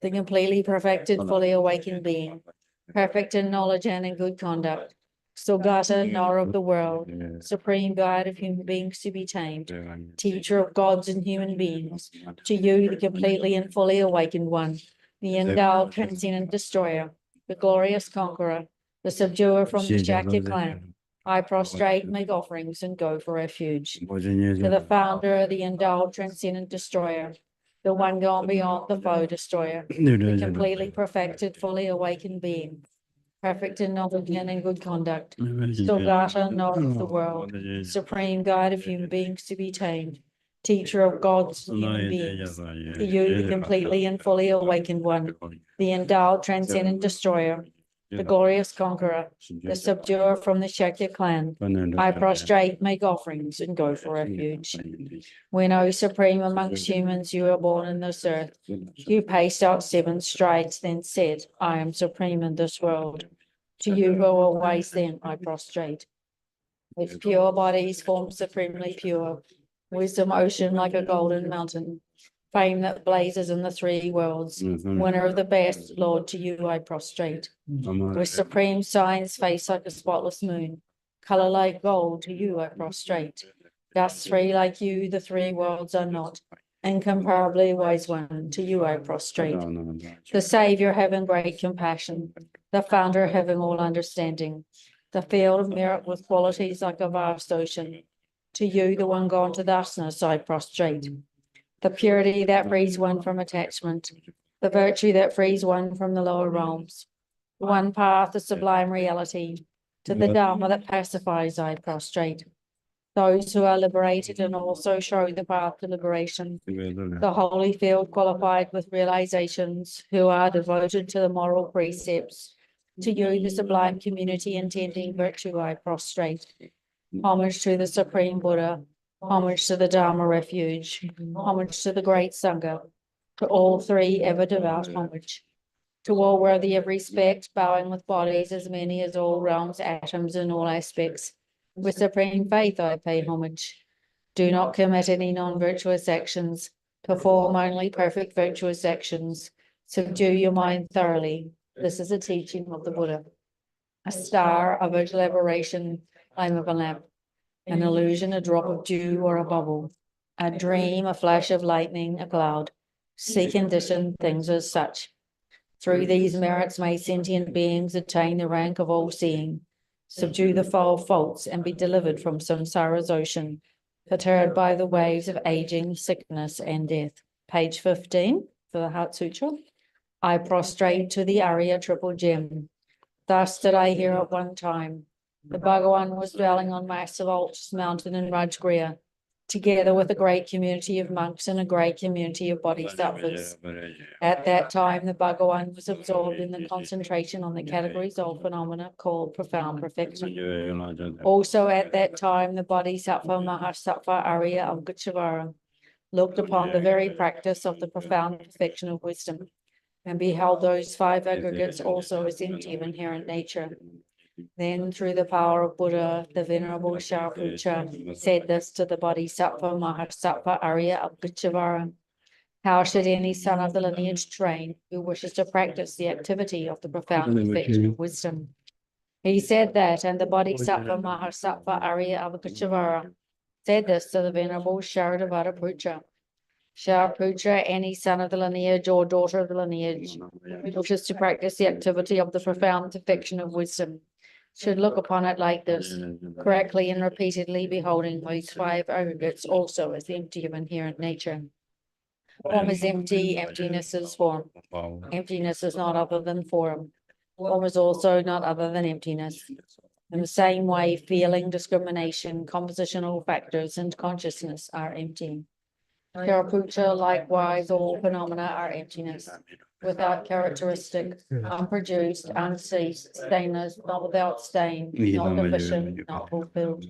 the completely perfected, fully awakened being, perfect in knowledge and in good conduct, Sogata, knower of the world, supreme guide of human beings to be tamed, teacher of gods and human beings, to you, the completely and fully awakened one, the endowed, transcendent destroyer, the glorious conqueror, the subduer from the Shakya clan, I prostrate, make offerings, and go for refuge. To the founder, the endowed, transcendent destroyer, the one gone beyond the foe destroyer, the completely perfected, fully awakened being, perfect in knowledge and in good conduct, Sogata, knower of the world, supreme guide of human beings to be tamed, teacher of gods and human beings, to you, the completely and fully awakened one, the endowed, transcendent destroyer, the glorious conqueror, the subduer from the Shakya clan, I prostrate, make offerings, and go for refuge. When, O supreme amongst humans, you are born in this earth, you paced out 7 strides, then said, I am supreme in this world. To you who are always then, I prostrate. With pure bodies formed supremely pure, wisdom ocean like a golden mountain, fame that blazes in the 3 worlds, winner of the best, Lord, to you I prostrate. With supreme signs, face like a spotless moon, color like gold, to you I prostrate. Thus 3 like you, the 3 worlds are not, incomparably wise one, to you I prostrate. The Savior having great compassion, the founder having all understanding, the field of merit with qualities like a vast ocean, to you, the one gone to thusness, I prostrate. The purity that frees one from attachment, the virtue that frees one from the lower realms, the one path, the sublime reality, to the Dharma that pacifies, I prostrate. Those who are liberated and also show the path to liberation, the holy field qualified with realizations, who are devoted to the moral precepts, to you, the sublime community intending virtue, I prostrate. Homage to the Supreme Buddha, homage to the Dharma refuge, homage to the great Sangha, to all 3 ever devout homage, to all worthy of respect, bowing with bodies as many as all realms, atoms in all aspects. With supreme faith I pay homage. Do not commit any non-virtuous actions, perform only perfect virtuous actions, subdue your mind thoroughly. This is a teaching of the Buddha. A star, a virtual aberration, flame of a lamp, an illusion, a drop of dew or a bubble, a dream, a flash of lightning, a cloud. See conditioned things as such. Through these merits may sentient beings attain the rank of all-seeing, subdue the foul faults, and be delivered from samsara's ocean, perturbed by the waves of aging, sickness, and death. Page 15 for the Heart Sutra. I prostrate to the Arya Triple Gem. Thus did I hear at one time. The Bhagawan was dwelling on massive Altus mountain in Rajgriha, together with a great community of monks and a great community of bodhisattvas. At that time, the Bhagawan was absorbed in the concentration on the categories of phenomena called profound perfection. Also at that time, the Bodhisattva Mahasattva Arya Avgachavara looked upon the very practice of the profound perfection of wisdom, and beheld those 5 aggregates also as empty of inherent nature. Then, through the power of Buddha, the Venerable Shariputra said this to the Bodhisattva Mahasattva Arya Avgachavara. How should any son of the lineage train who wishes to practice the activity of the profound perfection of wisdom? He said that, and the Bodhisattva Mahasattva Arya Avgachavara said this to the Venerable Shariputra. Shariputra, any son of the lineage or daughter of the lineage who wishes to practice the activity of the profound perfection of wisdom should look upon it like this, correctly and repeatedly beholding those 5 aggregates also as empty of inherent nature. Form is empty, emptiness is form. Emptiness is not other than form. Form is also not other than emptiness. In the same way, feeling, discrimination, compositional factors, and consciousness are empty. Shariputra, likewise, all phenomena are emptiness, without characteristic, unproduced, unceased, stainless, not without stain, not deficient, not fulfilled.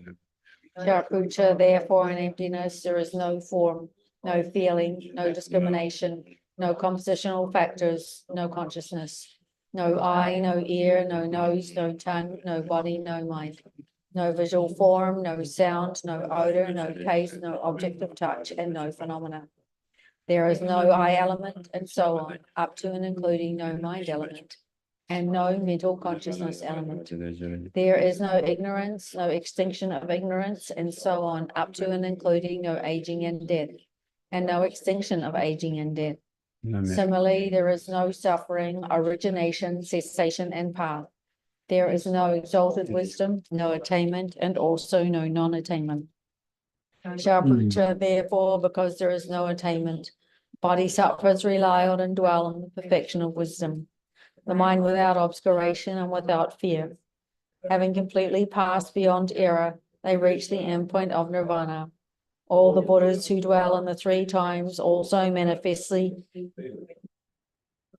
Shariputra, therefore, in emptiness there is no form, no feeling, no discrimination, no compositional factors, no consciousness, no eye, no ear, no nose, no tongue, no body, no mind. No visual form, no sound, no odor, no taste, no object of touch, and no phenomena. There is no I element, and so on, up to and including no mind element, and no mental consciousness element. There is no ignorance, no extinction of ignorance, and so on, up to and including no aging and death, and no extinction of aging and death. Similarly, there is no suffering, origination, cessation, and path. There is no exalted wisdom, no attainment, and also no non-attainment. Shariputra, therefore, because there is no attainment, bodhisattvas rely on and dwell on the perfection of wisdom, the mind without obscuration and without fear. Having completely passed beyond error, they reach the endpoint of nirvana. All the Buddhas who dwell in the three times also manifestly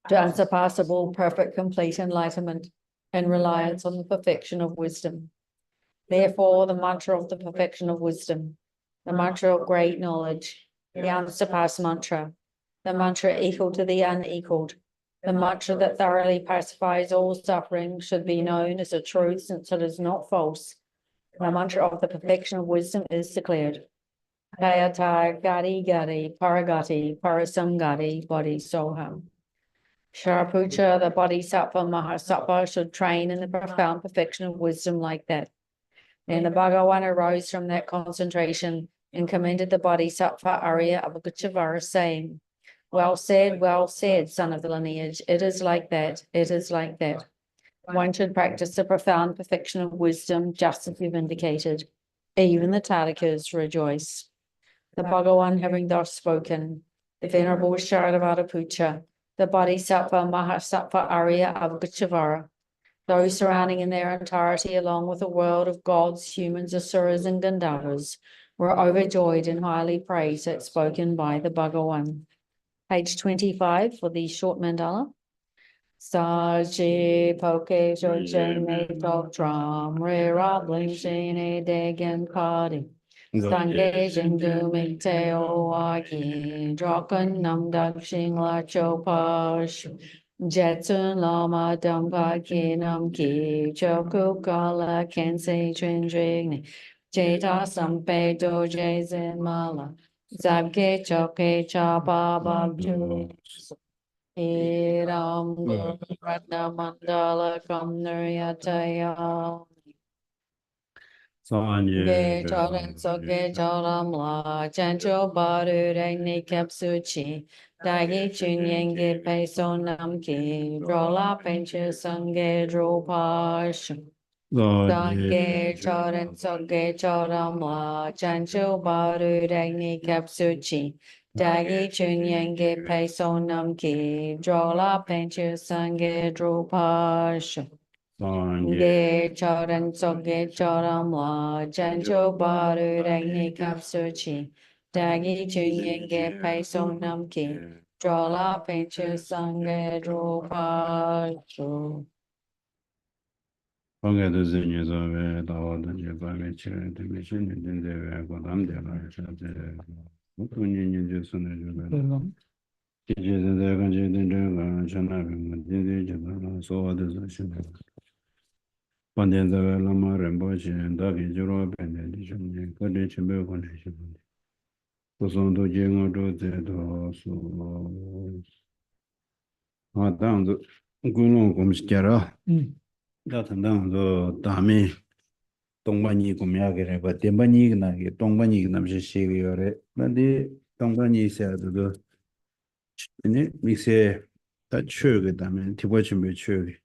to unsurpassable, perfect, complete enlightenment and reliance on the perfection of wisdom. Therefore, the mantra of the perfection of wisdom, the mantra of great knowledge, the unsurpassed mantra, the mantra equal to the unequaled, the mantra that thoroughly pacifies all suffering should be known as a truth since it is not false. The mantra of the perfection of wisdom is declared. Kayata Gati Gati Paragati Parasamgati Bodhisoham. Shariputra, the Bodhisattva Mahasattva, should train in the profound perfection of wisdom like that. Then the Bhagavan arose from that concentration and commended the Bodhisattva Arya Avalokiteshvara, saying, well said, son of the lineage. It is like that. It is like that. One should practice the profound perfection of wisdom, just as you've indicated. Even the Tadikas rejoice. The Bhagavan having thus spoken, the Venerable Sharadvataputra, the Bodhisattva Mahasattva Arya Avalokiteshvara, those surrounding in their entirety, along with a world of gods, humans, asuras, and Gandharvas, were overjoyed and highly praised at spoken by the Bhagavan. Page 25 for the short mandala. Saji poke jojen me tok drum, re robling shine degen kadi. Sange jindu ming te o aki, drokan nam dak shing la chopash. Jetsun lama dampa ki nam ki, choku kala kense chindrigne. Jeta sampe doje zen mala. Zabke choke chapa babju. Iram ratna mandala kamnaryataya. Ge choren soke choram la. Chancho baru regni kapsuchi. Dagi chunyenge peso namki. Drola penche sange dropash. Sange choren soke choram la. Chancho baru regni kapsuchi. Dagi chunyenge peso namki. Drola penche sange dropash. Ge choran soge choram la. Chancho baru regni kapsuchi. Dagi chunyenge peso namki. Drola penche sange dropacho. Pangaya de zenye zawe, dawa danje bawe chire, dime chine dindewe, godam de la chade, mutu nye je sune juwe. Kije zende kanje dindewe, chana binga, dinde jadana, sowa de za shine. Pandyan zawe lama rembo chine, dagi jiro pende di chune, kade chimbe kone shine. Kusong do jengo do ze do su. Dangzo, gulong kumshi kera. 다탄당도 다음에 동반이 구매하게 봐. 대반이 나게 동반이 남시 시기요래. 근데 동반이 있어야도 네 미세 다 추게 다음에 티버 준비 추게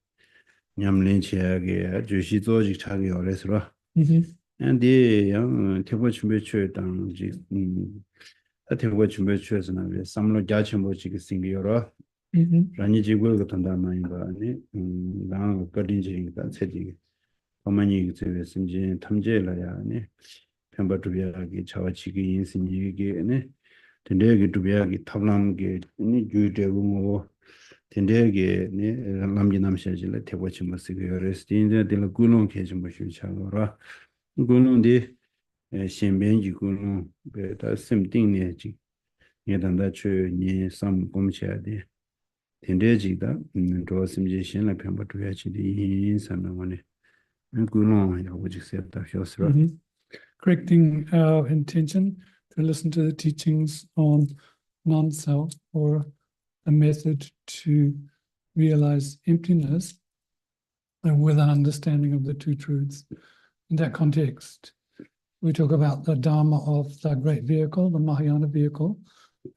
냠린치하게 주시 조직 차게 어래서라. 근데 양 티버 준비 추 당지 티버 준비 추에서 나게 삼로 자체 뭐지 생기요라. 라니 지구를 같은 다마인가 아니 나 거딘지가 세지 어머니 그제 심지 탐제라야 아니 편바두비하기 저치기 인신이게네 된대게 두비하기 탑람게 니 주되고 된대게 네 남지 남셔질 대보치 모습이 레스틴데 될 굴론 계지 모시 차고라 굴론디 신변지 굴론 베다 심띵네지 예단다 추니 삼 봄치야데 Tendejida, Rosimjation, like Pemba Chidi, Sanamone, and Gulon, which is said that correcting our intention to listen to the teachings on non-self, or a method to realize emptiness, and with an understanding of the two truths. In that context, we talk about the Dharma of the great vehicle, the Mahayana vehicle.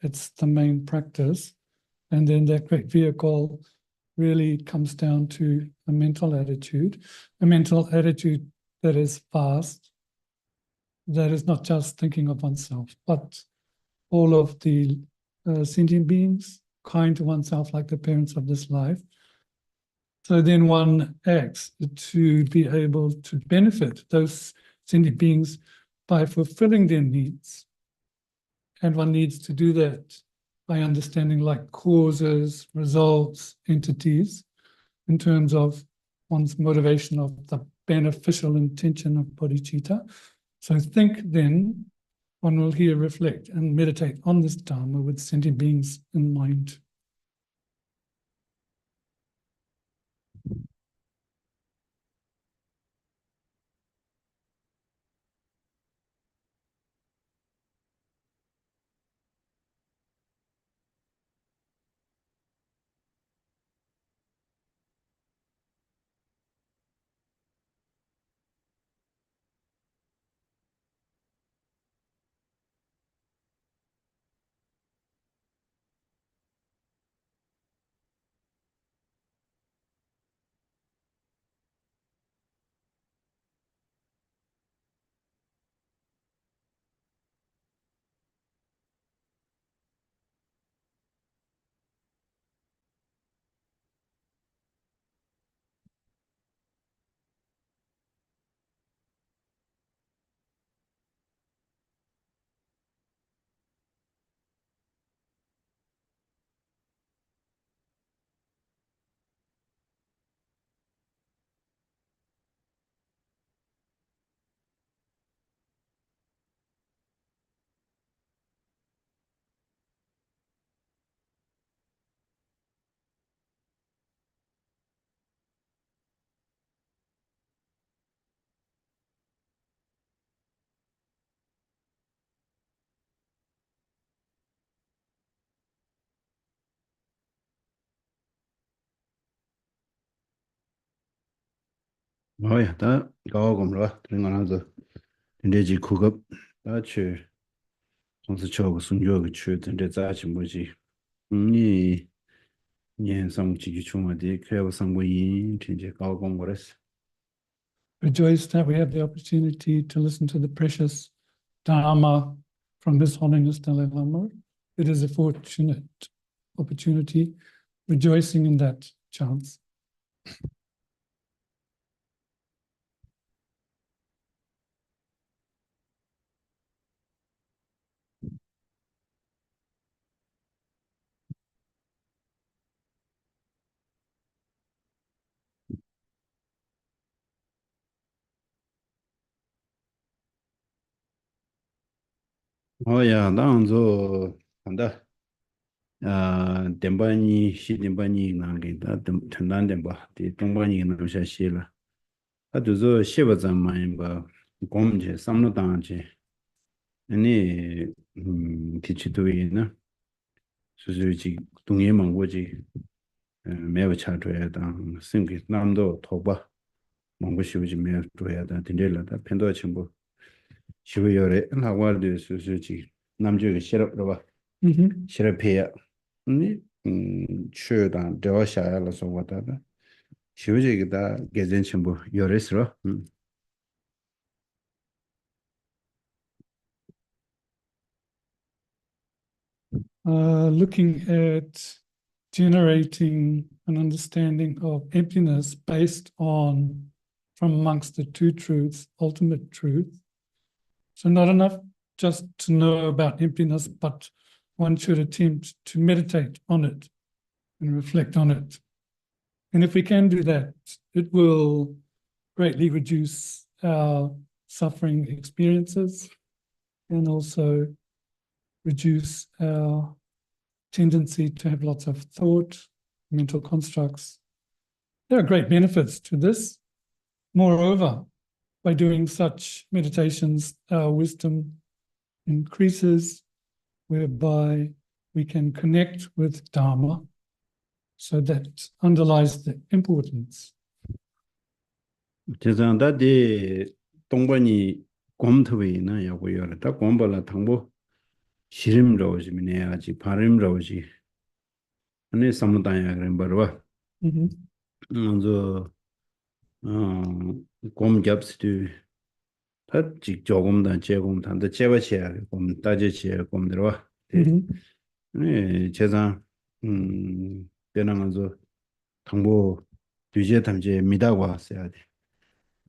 It's the main practice. And then that great vehicle really comes down to a mental attitude that is fast, that is not just thinking of oneself, but all of the sentient beings, kind to oneself like the parents of this life. So then one acts to be able to benefit those sentient beings by fulfilling their needs. And one needs to do that by understanding like causes, results, entities, in terms of one's motivation of the beneficial intention of bodhicitta. So think then, one will here reflect and meditate on this Dharma with sentient beings in mind. 뭐야, 다 가고금로 들어가나서 근데지 구급 나치 정서 저거 순조가 취 근데 자치 뭐지 니 년성지기 중화대 그래서 상고인 진짜 가고금거랬어. Rejoice that we have the opportunity to listen to the precious Dharma from His Holiness Dalai Lama. It is a fortunate opportunity, rejoicing in that chance. 뭐야, 나은저 한다. 아, 덴바니 시덴바니 나게다 전단덴바 디 동바니 나샤시라. 아두저 시바자마인바 곰제 삼노당제 아니 티치도이나 수수지 동예망고지 매우 차트에다 생기 남도 도바 망고시우지 매우 줘야다 딘델라다 펜도 친구 시부여레 나와르드 수수지 남주의 싫어봐 싫어해야 니 최단 대화샤야라서 왔다다 시부지기다 개전 친구 여레스로 Looking at generating an understanding of emptiness based on, from amongst the two truths, ultimate truth. So not enough just to know about emptiness, but one should attempt to meditate on it and reflect on it. And if we can do that, it will greatly reduce our suffering experiences and also reduce our tendency to have lots of thought, mental constructs. There are great benefits to this. Moreover, by doing such meditations, our wisdom increases, whereby we can connect with Dharma. So that underlies the importance. 제가 데 동반이 곰토베나 야고요. 다 곰발라 당보 시림로 지미네 아직 바림로지. 아니 삼다야 그런 버와. 먼저 곰갑스도 다직 조금단 제공단데 제바치야 곰 따제치야 곰들와. 네 제가 변하면서 당보 뒤제 담제 미다고 왔어야 돼.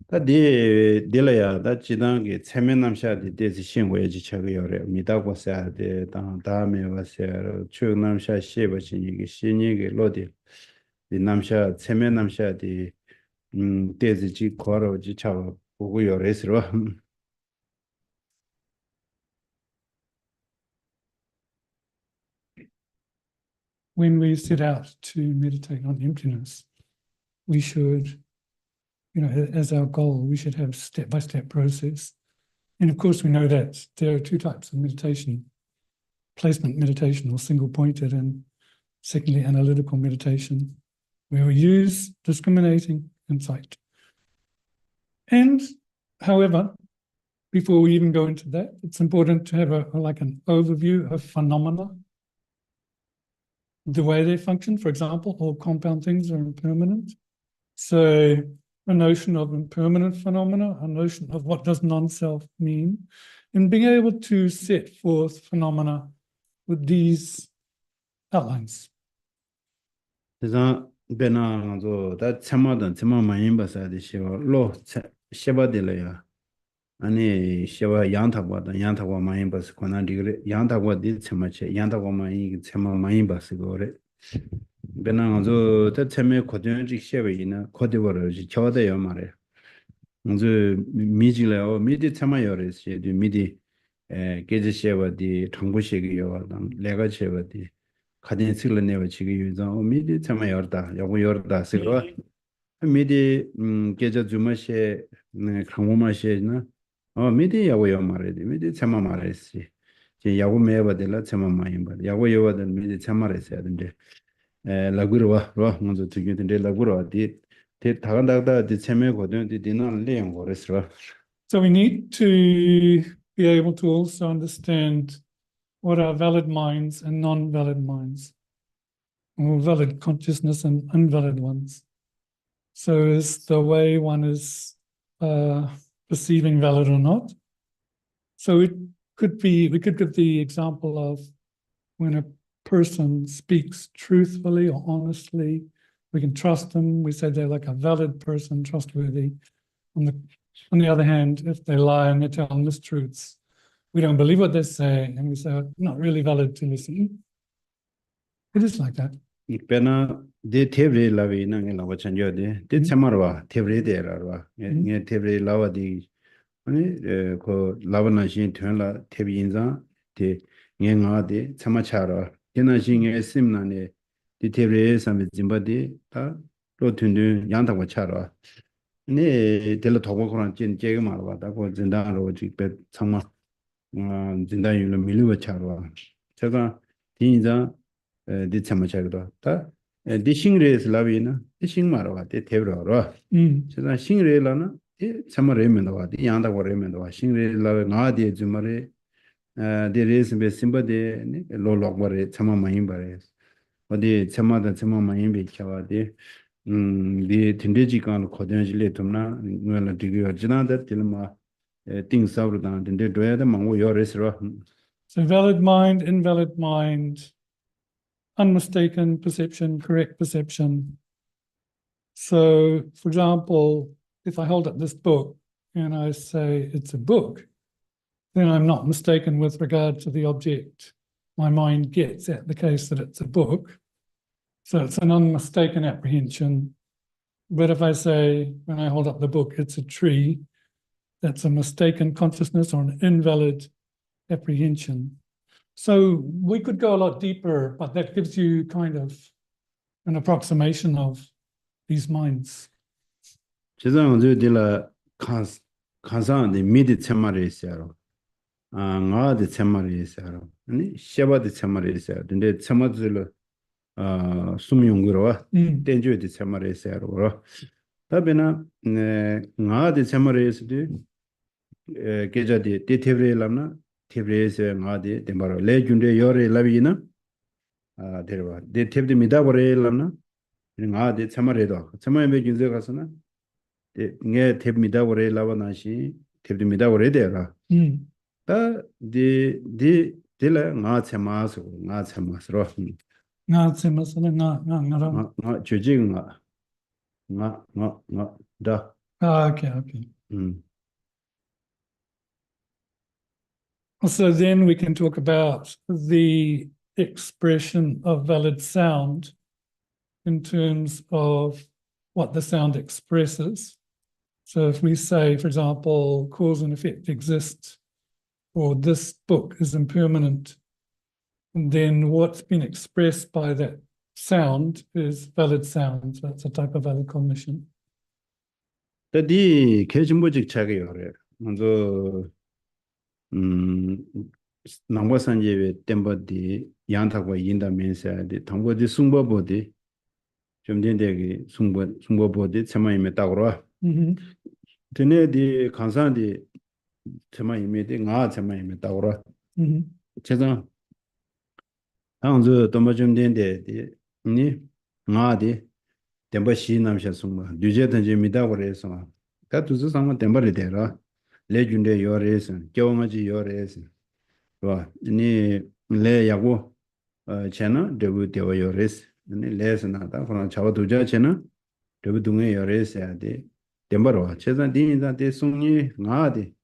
다디 딜라야 다 지당게 체면남샤디 데지 신고야지 차고요래 미다고 써야 돼. 다음에 와서 추남샤 시버지 이게 신이게 로디 이 남샤 체면남샤디 데지지 거로지 차고 보고 요래스로 When we set out to meditate on emptiness, we should, as our goal, we should have step-by-step process. And of course, we know that there are two types of meditation: placement meditation, or single-pointed, and secondly, analytical meditation, where we use discriminating insight. And, however, before we even go into that, it's important to have an overview of phenomena, the way they function. For example, all compound things are impermanent. So a notion of impermanent phenomena, a notion of what does non-self mean, and being able to set forth phenomena with these outlines. 그래서 베나도 다 참마던 참마만 봐서야 시와 로 셰바딜이야. 아니 셰바 양타고다 양타고 많이 봐서 권한디그래 양타고디 참마체 양타고만 참마만 봐서 거래. 베나도 다 참에 고전직 셰바이나 코디버지 저대요 말해. 먼저 미지래요 미디 참마요레시 미디 게지 셰바디 정보식이요 내가 셰바디 가진 식을 내가 지금 유전 미디 참아 열다 요거 열다 쓰고 미디 계좌 주마시 강모마시나 미디 야고요 말이지 미디 참아 말했지 제 야고 매버들라 참아 많이 봐 야고 요거들 미디 참아랬어야 되는데 라구르와 로 먼저 되게인데 라구르와 디 다간다다 디 참여거든 디는 레용 거랬어. So we need to be able to also understand what are valid minds and non-valid minds, or valid consciousness and invalid ones. So is the way one is perceiving valid or not? So we could give the example of when a person speaks truthfully or honestly, we can trust them. We say they're like a valid person, trustworthy. On the other hand, if they lie and they tell mistruths, we don't believe what they're saying, and we say, not really valid to listen. It is like that. 이때나 데 테브리 라비나 나와 찬조데 데 참마르와 테브리데라와 예 테브리 라와디 아니 그 라바나신 퇴라 테비인자 데 녜가데 참마차라 제나신의 심나네 디 테브리 삼베 짐바디 다 로튼드 양다고 차라 네 델로 도보코란 진 제가 말와다 고 진다로 지베 참마 진다유로 밀루가 차라 제가 디인자 디 참마차기도 다 디싱레스 라비나 디싱마로와 데 테브로로 제가 싱레라나 디 참마레면도와 디 양다고 레면도와 싱레라 나디 주마레 데레스베 심바데 로록바레 참마마임바레 어디 참마다 참마마임베 캬와디 디 틴데지간 코덴질레 톰나 누엘라 디기어 지나다 틸마 띵사브르다 딘데 도야다 망고 요레스로. So valid mind, invalid mind, unmistaken perception, correct perception. So, for example, if I hold up this book and I say it's a book, then I'm not mistaken with regard to the object. My mind gets at the case that it's a book. So it's an unmistaken apprehension. But if I say, when I hold up the book, it's a tree, that's a mistaken consciousness or an invalid apprehension. So we could go a lot deeper, but that gives you kind of an approximation of these minds. 제가 언제 딜라 칸산데 미디 참마레스야로 ngādi tsemari isāra, shebadi tsemari isāra, dinde tsemadzilu sumyungurwa, tenjuwa di tsemari isāra wara. Tabina ngādi tsemari isādi, gejadi, di tevri lamna, tevri isāra ngādi dembaro, le junde yore labina, derwa, di tevdi midabore lamna, ngādi tsemari do, tsemari me junze kasana, nge teb midabore labanashi, tebdi midabore dera. 다 디디딜라 nga tsemas ro nga jujing nga da Okay. So then we can talk about the expression of valid sound in terms of what the sound expresses. So if we say, for example, cause and effect exists, or this book is impermanent, then what's been expressed by that sound is valid sound. So that's a type of valid cognition. 디 개진보직 차게 요래 먼저 남과산제의 템버디 양타고 인다면서디 당보디 숭보보디 좀 된대기 숭보보디 참아임에 따고로 드네디 간산디 참아임에디 nga 참아임에 따고로 제가 당저 또 좀 된대디 니 nga디 템버시 남샤 숭보 뉴제든지 미다고 그래서 다 두서 상만 템버리 되라 레준데 요레스 겨우마지 요레스 와 니 레야고 채나 데부 되어 요레스 니 레스나다 그러나 자와두자 채나 데부 동에 요레스야 돼 템버로 최선 디인한테 숭니 나디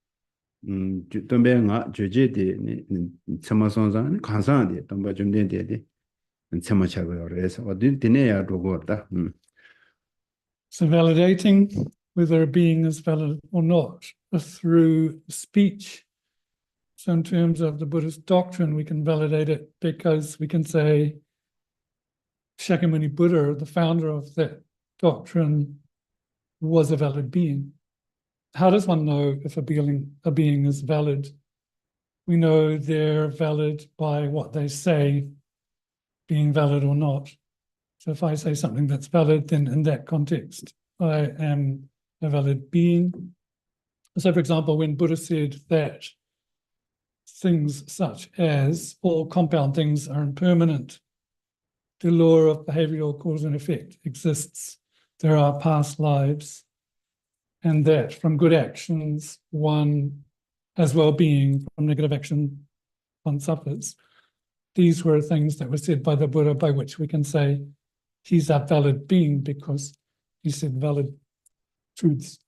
좀be nga jeje ni 참마선상 간사한데 덤바 좀 된데 참마차고 요레스 어디 디네야 도고다 So validating whether a being is valid or not through speech. So in terms of the Buddhist doctrine, we can validate it because we can say Shakyamuni Buddha, the founder of that doctrine, was a valid being. How does one know if a being is valid? We know they're valid by what they say, being valid or not. So if I say something that's valid, then in that context, I am a valid being. So for example, when Buddha said that things such as all compound things are impermanent, the law of behavioral cause and effect exists, there are past lives, and that from good actions, one has well-being, from negative action, one suffers. These were things that were said by the Buddha by which we can say he's a valid being because he said valid truths.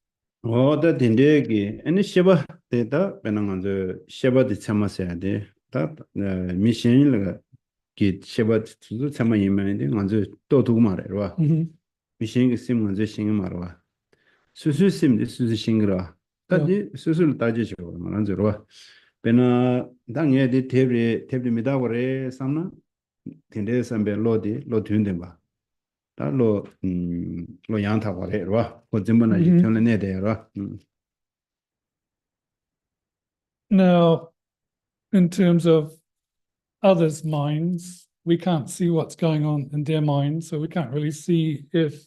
다 딘데기 아니 셰바 데이터 베낭한저 셰바디 참마세야데 다 미신일가 기 셰바 투즈 참마이면데 한저 또 두고 말해라 미신이 심 한저 신이 말아 수수심데 수수싱그라 다디 수수를 따지죠 말한저로 베나 당예데 테브리미다 거래 삼나 딘데 삼베 로디 로드인데 봐 달로 로 양타고 해라 고즘만 아직 전에 내대라 Now, in terms of others' minds, we can't see what's going on in their minds, so we can't really see if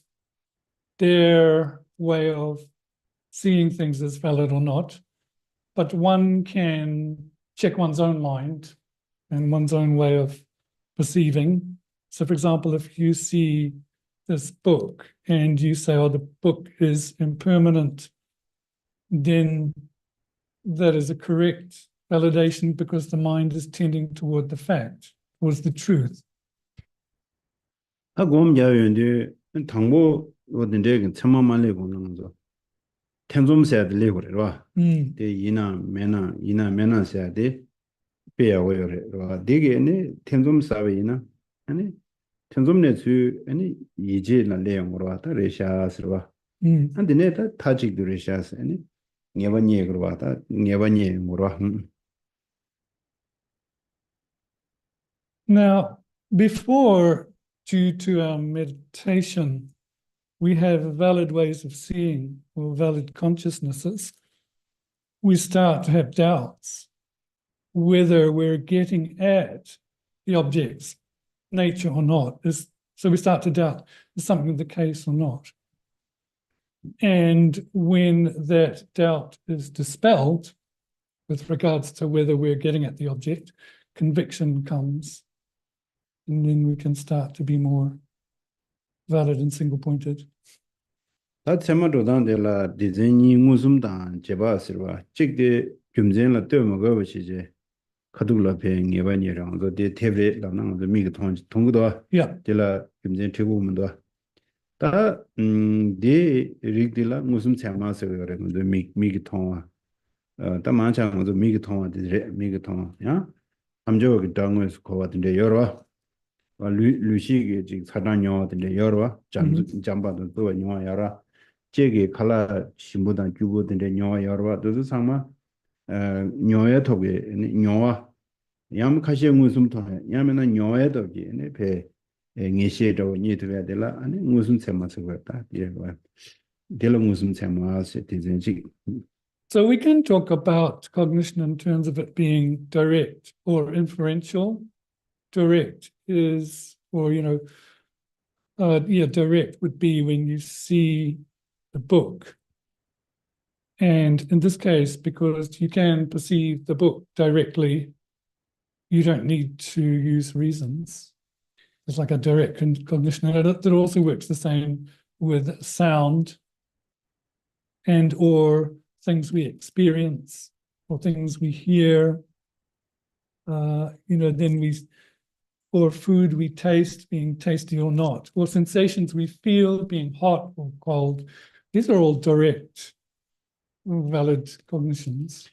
their way of seeing things is valid or not. But one can check one's own mind and one's own way of perceiving. So, for example, if you see this book and you say, oh, the book is impermanent, then that is a correct validation because the mind is tending toward the fact, towards the truth. 하고 야연데 당보 어딘데 참마만 내고는 거 템좀세야 되려고래라 데 이나 메나 세야 돼 배워요래라 되게네 템좀사베이나 아니 템좀네 주 아니 이제나 내용으로 왔다 레샤스로 안데네 다 타직도 레샤스 아니 녀번예로 왔다 녀번예로 Now, before, due to our meditation, we have valid ways of seeing or valid consciousnesses. We start to have doubts. whether we're getting at the object's nature or not. So we start to doubt, is something the case or not? And when that doubt is dispelled with regards to whether we're getting at the object, conviction comes, and then we can start to be more valid and single-pointed. 다 테마도 단데라 디자인이 무슨다 제바스와 찍데 금전라 때문에 그것이지 가둘라 배행에 반이랑 그데 테브레 라나도 미가 통고도 Yeah. 데라 금전 태고문도 데 릭딜라 무슨 참마서 그러는데 미기 통화 다 많잖아 미기 통화데 미기 통화 야 함저기 당에서 거거든데 여러 루시게 지금 사단녀한테 여러 잠바도 또 녀야라 제게 칼라 신보단 주보든데 녀야라 또 상마 녀야 토게 녀와 양 카시에 무슨 통해 야면은 녀야 토게 배 녜시에도 니트야 될라 아니 무슨 셈마서 그랬다 이래가 될 무슨 셈마서 되는지. So we can talk about cognition in terms of it being direct or inferential. Direct is, or, direct would be when you see the book. And in this case, because you can perceive the book directly, you don't need to use reasons. It's like a direct cognition. And it also works the same with sound and or things we experience or things we hear, or food we taste being tasty or not, or sensations we feel being hot or cold. These are all direct, valid cognitions.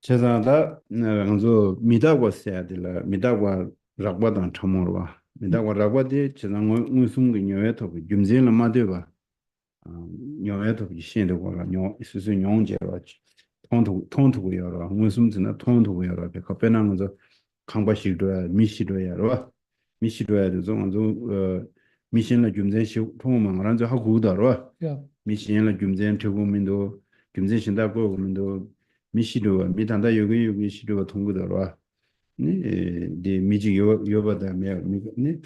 제가다 먼저 미다고 써야 될라 미다고 라고단 처모로와 미다고 라고데 제가 무슨 거냐에도 김제를 마대봐 녀에도 신도가 녀 수수 녀제와 통통고요라 무슨 진짜 통통고요라 그배는 먼저 강바시도야 미시도야로 미시도야도 좀 미신의 김제시 통만 알아서 하고더라 미신의 김제 태고민도 김제 신다고 그러면도 미시도 미단다 여기 시도가 통고더라 네 미지 요바다 네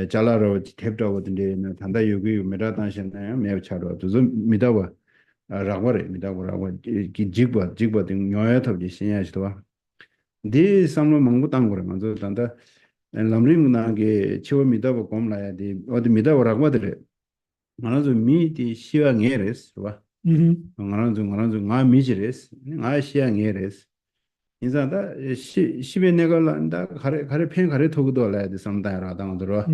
잘라로 탭다거든데 단다 여기 메라단신에 매차로 좀 미다와 라고래 미다고라고 지gb어 등 녀야탑지 신야시도와 디 삼로 망고 땅고래 먼저 단다 람림나게 치워 미다고 곰라야 디 어디 미다고라고 하더래 나는 미디 시왕에레스 와 나는 나 미지레스 나 시왕에레스 인자다 시베 내가란다 가래 펜 가래 토고도 알아야 돼 삼다라 당들어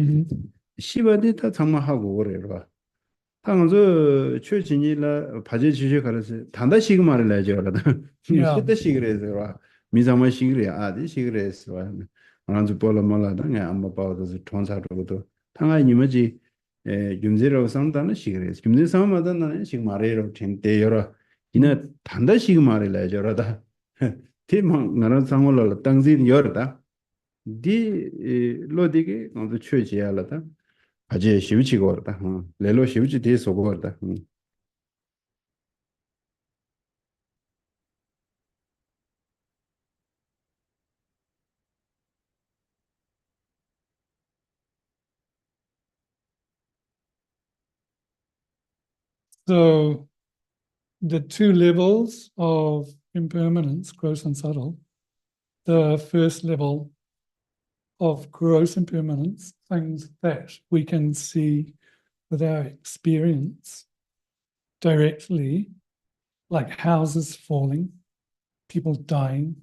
시베디 다 장마하고 그래라 당저 최진이라 바제 주제 가르서 단다 시그 말을 해야지 그러다 시대 시그래서 미자마 시그래 아디 시그래서 나는 볼라 말라다 냐 엄마 바우도 통사로도 당아니 뭐지 김제로 상담은 시그래서 김제 상마다 나는 시그 말이로 텐데 여러 이나 단다 시그 말을 해야지 그러다 팀만 나는 상월로 당진 열다 디 로디게 먼저 최지야라다 아제 시우치고 그러다 레로 시우치 돼서 그러다 So the two levels of impermanence, gross and subtle, the first level of gross impermanence, things that we can see with our experience directly, like houses falling, people dying.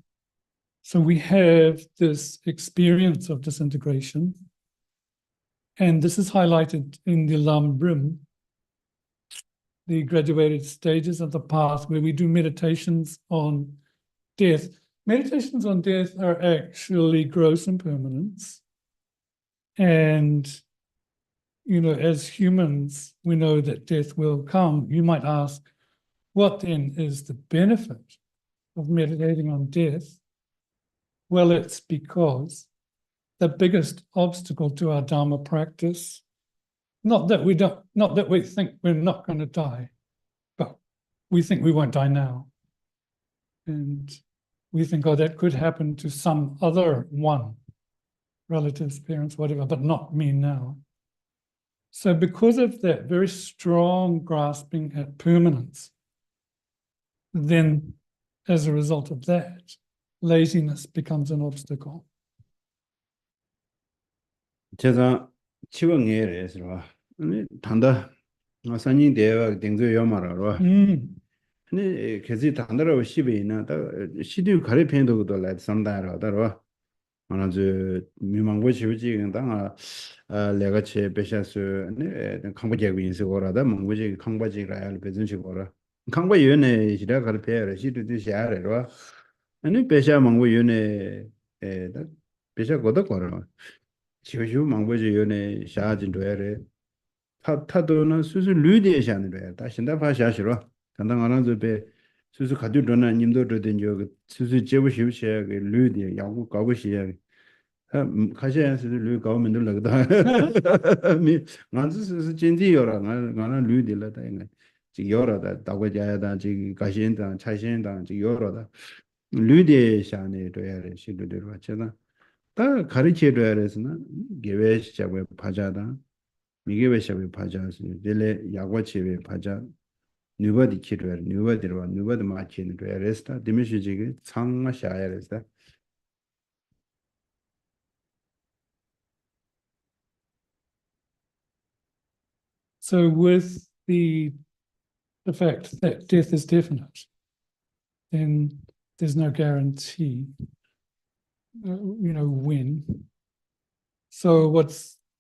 So we have this experience of disintegration. And this is highlighted in the Lam Brim, the graduated stages of the path where we do meditations on death. Meditations on death are actually gross impermanence. And, as humans, we know that death will come. You might ask, what then is the benefit of meditating on death? Well, it's because the biggest obstacle to our Dharma practice, not that we think we're not going to die, but we think we won't die now. And we think, oh, that could happen to some other one, relatives, parents, whatever, but not me now. So because of that very strong grasping at permanence, then as a result of that, laziness becomes an obstacle. 제가 치원계에서 아니 단다 산인 대화 등조 요마라로 아니 계속 단다라고 시베이나 다 시디 가리 편도도 라 산다라다로 아주 미망고 지우지 당아 내가 제 배샤스 네 강바제고 인수거라다 망고지 강바지라 배준식거라 강바 연에 시다 가리 배라 시디도 샤래로 아니 배샤 망고 연에 에다 배샤 거다 거라 지우주 망고지 연에 샤진도야래 타도는 수수 류디에 샤는데 다신다 파샤시로 간당 안한저 배 수수 가두도나 님도 되된 저 수수 제부 쉬우셔 그 류디 야구 가고 시야 가셔야서 류 가면 늘라다 미 만주 수수 진지요라 나나 류디라다 이거 지 요라다 다고자야다 지 가신다 차신다 지 요라다 류디 샤네 도야래 시도대로 왔잖아 다 가르쳐줘야 해서는 개회 시작에 파자다 미개회 시작에 파자스 델레 야과치에 파자 누버디 키르 누버디로 누버디 마치는 거 레스타 디미시지게 상마 샤야 레스타 So with the fact that death is definite, then there's no guarantee, when. So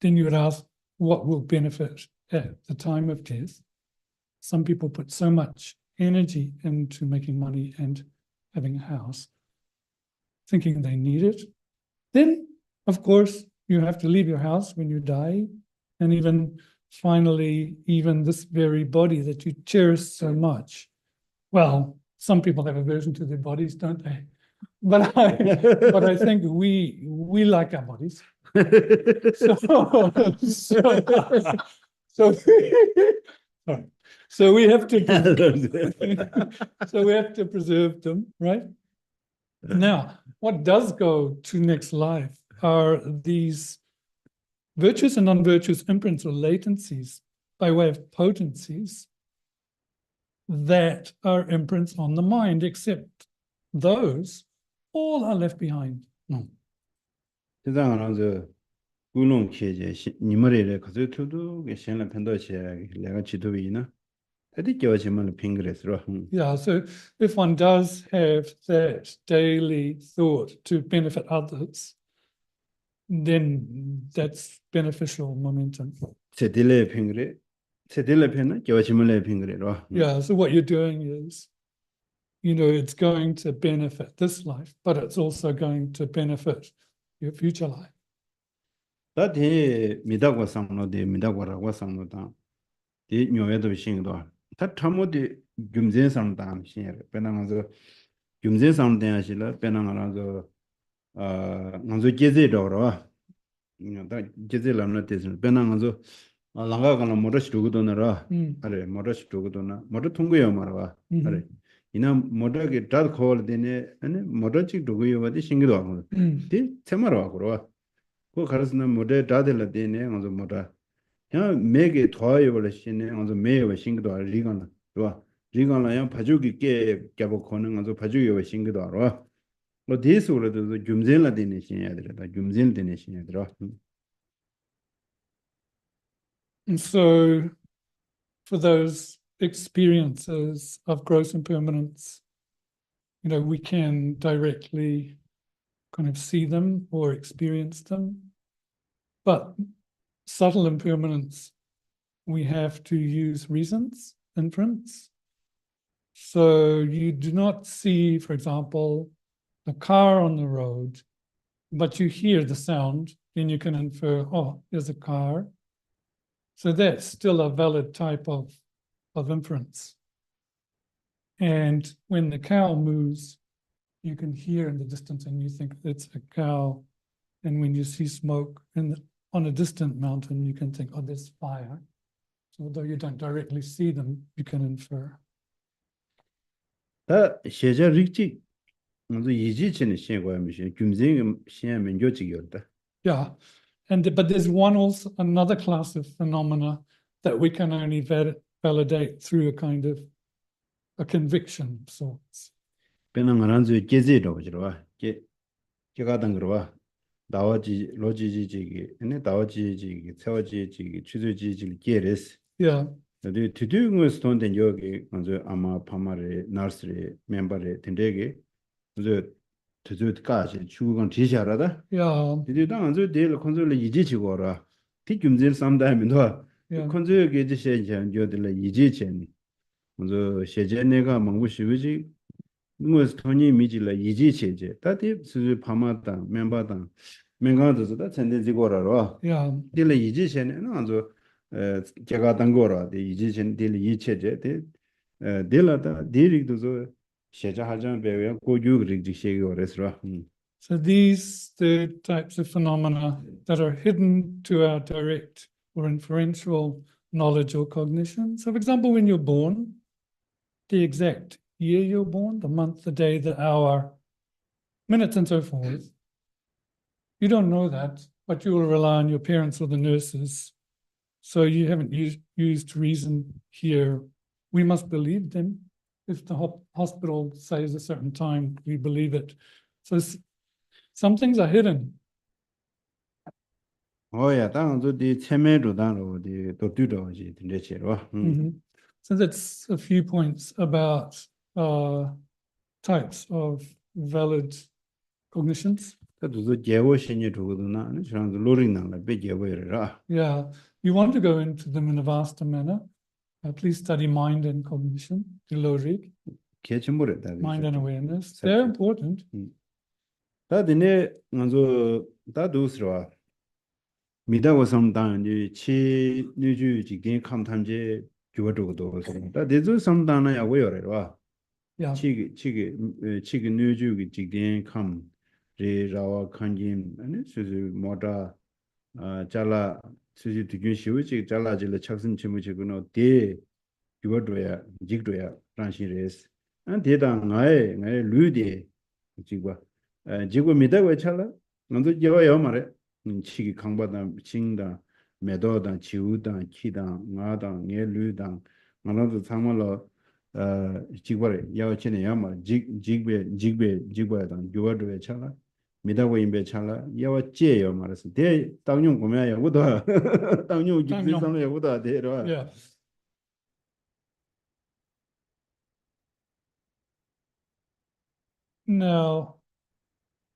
then you would ask, what will benefit at the time of death? Some people put so much energy into making money and having a house, thinking they need it. Then, of course, you have to leave your house when you die. And finally, even this very body that you cherish so much. Well, some people have aversion to their bodies, don't they? But I think we like our bodies. So we have to preserve them, right? Now, what does go to next life are these virtuous and non-virtuous imprints or latencies by way of potencies that are imprints on the mind, except those all are left behind. No. 세상은 굴롱 키제 니머리를 가서 투도 게신라 펜도시야 내가 지도위나 다들 겨지만 핑그레스로 Yeah, so if one does have that daily thought to benefit others, then that's beneficial momentum. 세딜레 핑그레 세딜레 펜은 겨지만 핑그레로 Yeah, so what you're doing is, it's going to benefit this life, but it's also going to benefit your future life. 다디 미다고 상노데 미다고라고 상노다 디 뇨에도 신도 다 참모디 금제 상담 신에 배나가서 금제 상담 하실라 배나가서 먼저 제제도로 다 제제람나 되는 배나가서 랑가가나 모르시 두고도나라 아래 모르시 두고도나 모르 통고요 말아 아래 이나 모르게 다 콜되네 아니 모르지 두고요 바디 신기도 하고 디 테마로 하고 그 가르스나 모델 다들 되네 먼저 뭐다 그냥 매게 도와요 벌 신네 먼저 매여 신기도 알 리가나 좋아 리가나야 바주기 깨 깨고 거는 먼저 바주요 신기도 알아 뭐 대수로도 줌젠라 되네 신야들다 줌젠 되네 신야들아 And so for those experiences of gross impermanence, we can directly kind of see them or experience them. But subtle impermanence, we have to use reasons, inference. So you do not see, for example, a car on the road, but you hear the sound, then you can infer, oh, there's a car. So that's still a valid type of inference. And when the cow moves, you can hear in the distance and you think it's a cow. And when you see smoke on a distant mountain, you can think, oh, there's fire. So although you don't directly see them, you can infer. 다 sheja rikchi 먼저 이지치는 신고야 미신 김쟁이 신하면 요직이었다. Yeah. But there's another class of phenomena that we can only validate through a kind of a conviction of sorts. 배는 안한주 계제라고 저러와. 계가던 거와. 나와지 로지지지기 네 나와지지기 세워지지기 취소지지기 계레스. Yeah. 근데 뒤뒤는 스톤된 여기 먼저 아마 파마레 나스레 멤버레 된대게 먼저 뒤뒤까지 추구간 지시하라다. Yeah. 뒤뒤당 먼저 데일 컨트롤 이지치고라. 뒤금질 삼다면도 Yeah. 컨트롤 게지시 전교들 이지체니. 먼저 세제내가 망고시위지 뭐 스톤이 미질라 이지체제. 다디 수 파마다 멤버다 맹가도다 전대지고라로. Yeah. 딜레 이지체는 먼저 제가 단 거라 이지체 딜 이체제 딜라다 디릭도서 세자하장 배우야 고주릭지 세요레스라. So these third types of phenomena that are hidden to our direct or inferential knowledge or cognition. So for example, when you're born, the exact year you're born, the month, the day, the hour, minutes and so forth, you don't know that, but you will rely on your parents or the nurses. So you haven't used reason here. We must believe them. If the hospital says a certain time, we believe it. So some things are hidden. 오야 당도 디 체메로다로 디 도뚜도지 된대체로. So that's a few points about types of valid cognitions. 그래도 제워신이 두고도나 저런 로링나라 베제워라. Yeah, you want to go into them in a vaster manner. Please study mind and cognition, logic, 개침물에다. mind and awareness. They're important. 다디네 먼저 다도스로 미다고 섬당이 치 뉴주지긴 감탐제 교도도 다데도 섬당나 야고요래와. Yeah. 치기 뉴주기 지긴 감 레라와 칸긴 아니 수수 모다 잘라 수수 뒤gün 시우지 잘라질 착선 치무지고노 데 교도야 직도야 프랑시레스 안 데다 나에 루디 지과 지구 미다고 찰라 먼저 저요 말에 치기 강바다 칭다 매도다 지우다 키다 나다 녜류다 만나도 상말로 지구에 야치네 야마 직배다 교도에 찰라 미다고 임배 찰라 야와 제요 말았어 대 당용 고매야 야고다 당용 기술상에 야고다 대로. Yeah. Now,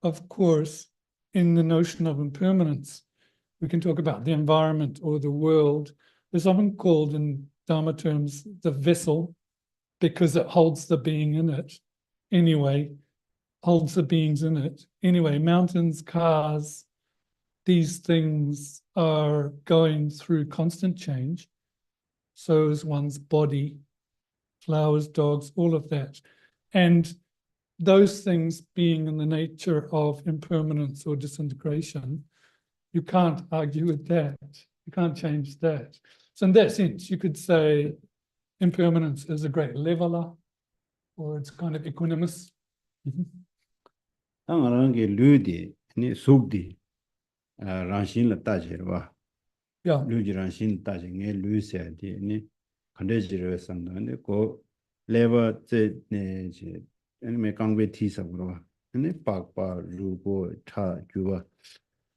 of course, in the notion of impermanence, we can talk about the environment or the world. There's often called in Dharma terms the vessel because it holds the being in it. Anyway, holds the beings in it. Anyway, mountains, cars, these things are going through constant change. So is one's body, flowers, dogs, all of that. And those things being in the nature of impermanence or disintegration, you can't argue with that. You can't change that. So in that sense, you could say impermanence is a great leveler, or it's kind of equanimous. 당하는 게 류디 아니 속디 란신을 따지러와. Yeah. 류지 란신 따지게 류세디 아니 컨데지를 했었는데 그 레버 제네지 아니면 강배 티서로 아니 박바 루고 차 주와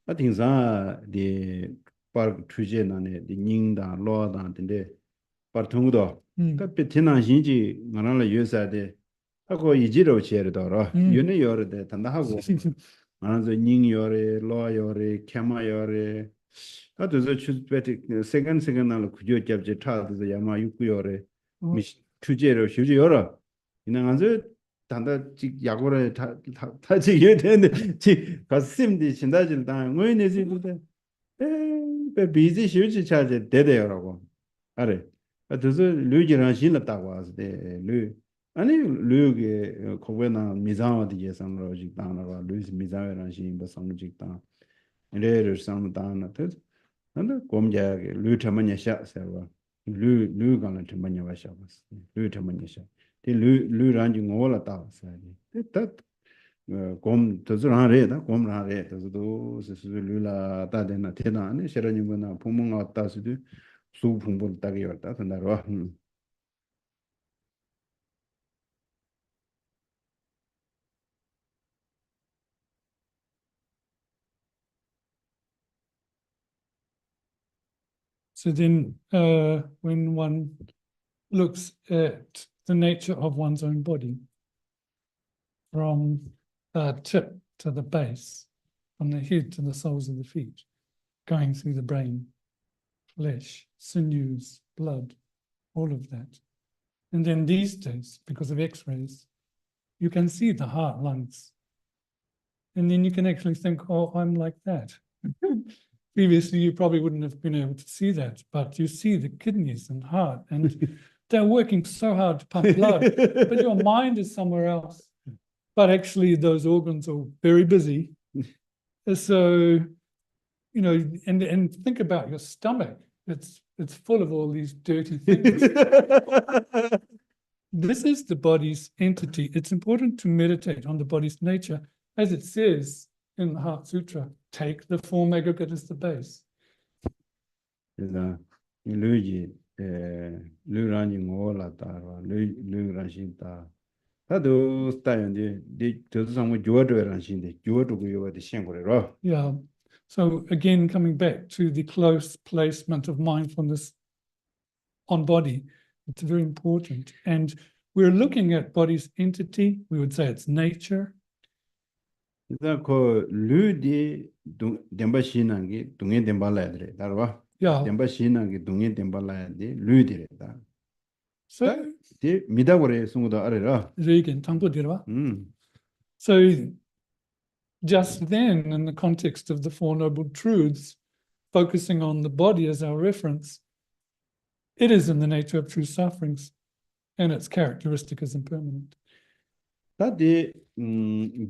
아팅사 디 파르 투제나네 디 닝다 로다 근데 파통도 그 티난신지 나라라 유사데 하고 이지로 제르더라 유네 요르데 단다하고 만서 닝요레 로요레 캐마요레 아도저 추베티 세컨날 구조 잡지 타도 야마 육구요레 미 투제로 휴지 요라 이나간서 단다 직 야고레 다지게 되는데 지 가슴디 신다질 당 뭐이네지도 에 비지 휴지 차제 되대요라고 아래 아도저 류지랑 신났다고 하는데 류 아니 류게 코베나 미자와디 예상으로 직당으로 류스 미자와랑 신바 상직당 이래를 상당하다 근데 곰자게 류타마냐샤 세와 류가는 타마냐와샤 류타마냐샤 티 류란지 ngolata 사니 딱 곰 더즈라레다 곰라레 더즈도 스스룰라 따데나 테나네 셔러님은 부모가 왔다스도 수 풍분 따게 왔다 선다로 So then, when one looks at the nature of one's own body, from the tip to the base, from the head to the soles of the feet, going through the brain, flesh, sinews, blood, all of that. And then these days, because of X-rays, you can see the heart, lungs. And then you can actually think, oh, I'm like that. Previously, you probably wouldn't have been able to see that, but you see the kidneys and heart, and they're working so hard to pump blood, but your mind is somewhere else. But actually, those organs are very busy. So, you know, and think about your stomach. It's full of all these dirty things. This is the body's entity. It's important to meditate on the body's nature, as it says in the Heart Sutra. Take the form aggregate as the base. 그래서 루지 루라니 몰라다 루라신다 다도 스타인데 디 더상모 조어도라신데 조어도고 요거데 생고래로 Yeah. So again, coming back to the close placement of mindfulness on body, it's very important. And we're looking at body's entity. We would say it's nature. 그래서 그 루디 덴바시나기 동에 덴발라야들 다르와 Yeah. 덴바시나기 동에 덴발라야디 루디래다 So 디 미다고래 승우도 알아라 again, so just then, in the context of the Four Noble Truths, focusing on the body as our reference, it is in the nature of true sufferings, and its characteristic is impermanent. 다디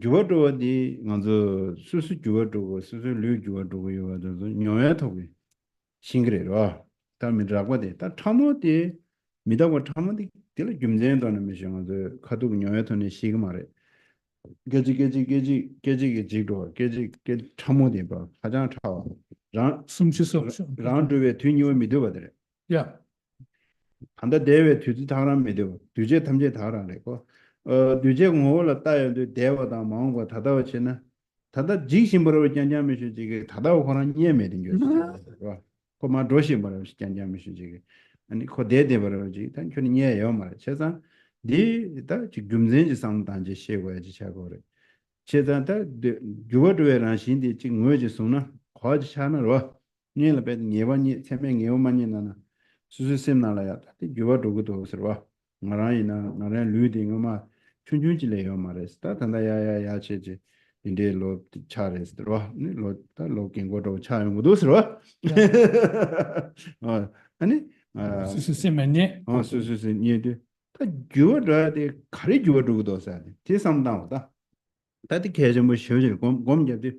주어도디 먼저 수수 주어도고 수수 류 주어도고 요가도 녀야토고 싱그레로 다미라고데 다 참모디 미다고 참모디 딜 김제도는 미셔서 카도 녀야토네 시그마레 게지 참모디 봐 가장 차와 랑드웨 튜니오 미도거든 Yeah. 한다 대회 뒤지 다람 미도 뒤제 탐제 다라래고 뒤제 공호를 따여도 대화다 마음과 다다워치나 다다 지심으로 janjamishi 지게 다다고 하는 예매된 거죠. 그만 도시으로 janjamishi 지게 아니 코대대버로지 단촌이 예요 말. 제가 네다 지금전지 상단지 시고야지 차고래. 제가다 주어도에란 신디 지금 뭐지 소나 과지 차나로 니를 예반이 세명 예만이 나나 수수심 나라야. 주어도고도 그러와. 나라이나 나라 루딩어마 춘춘질래요 말했어. 단다야야야 체지 인데 로 차레스들어. 로다 로킹고도 차용고도 쓰러. 아니 수수심만예. 수수심니데 다 주어라데 가리 주어도고도 써야 돼. 제삼당보다 다디 계정 뭐 쉬어질 곰곰제데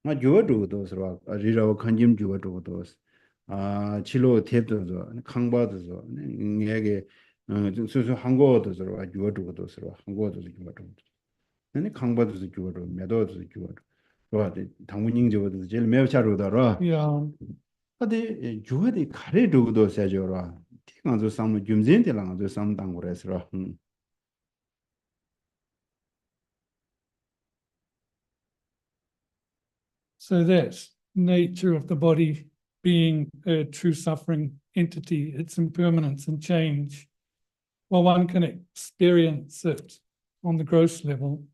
마 주어도고도 쓰러. 리라고 간짐 주어도고도 치료 탭도 강바도 내게 수수 한국어도 들어와 주어도도 들어와 한국어도 주어도 아니 강바도 주어도 매도도 주어도 그러데 당문인 저도 제일 매우 잘하더라 Yeah. 근데 주어디 가래도도 세죠라 티간도 삼는 줌진데랑도 삼당 그래서 So that's nature of the body being a true suffering entity, its impermanence and change. Well, one can experience it on the gross level,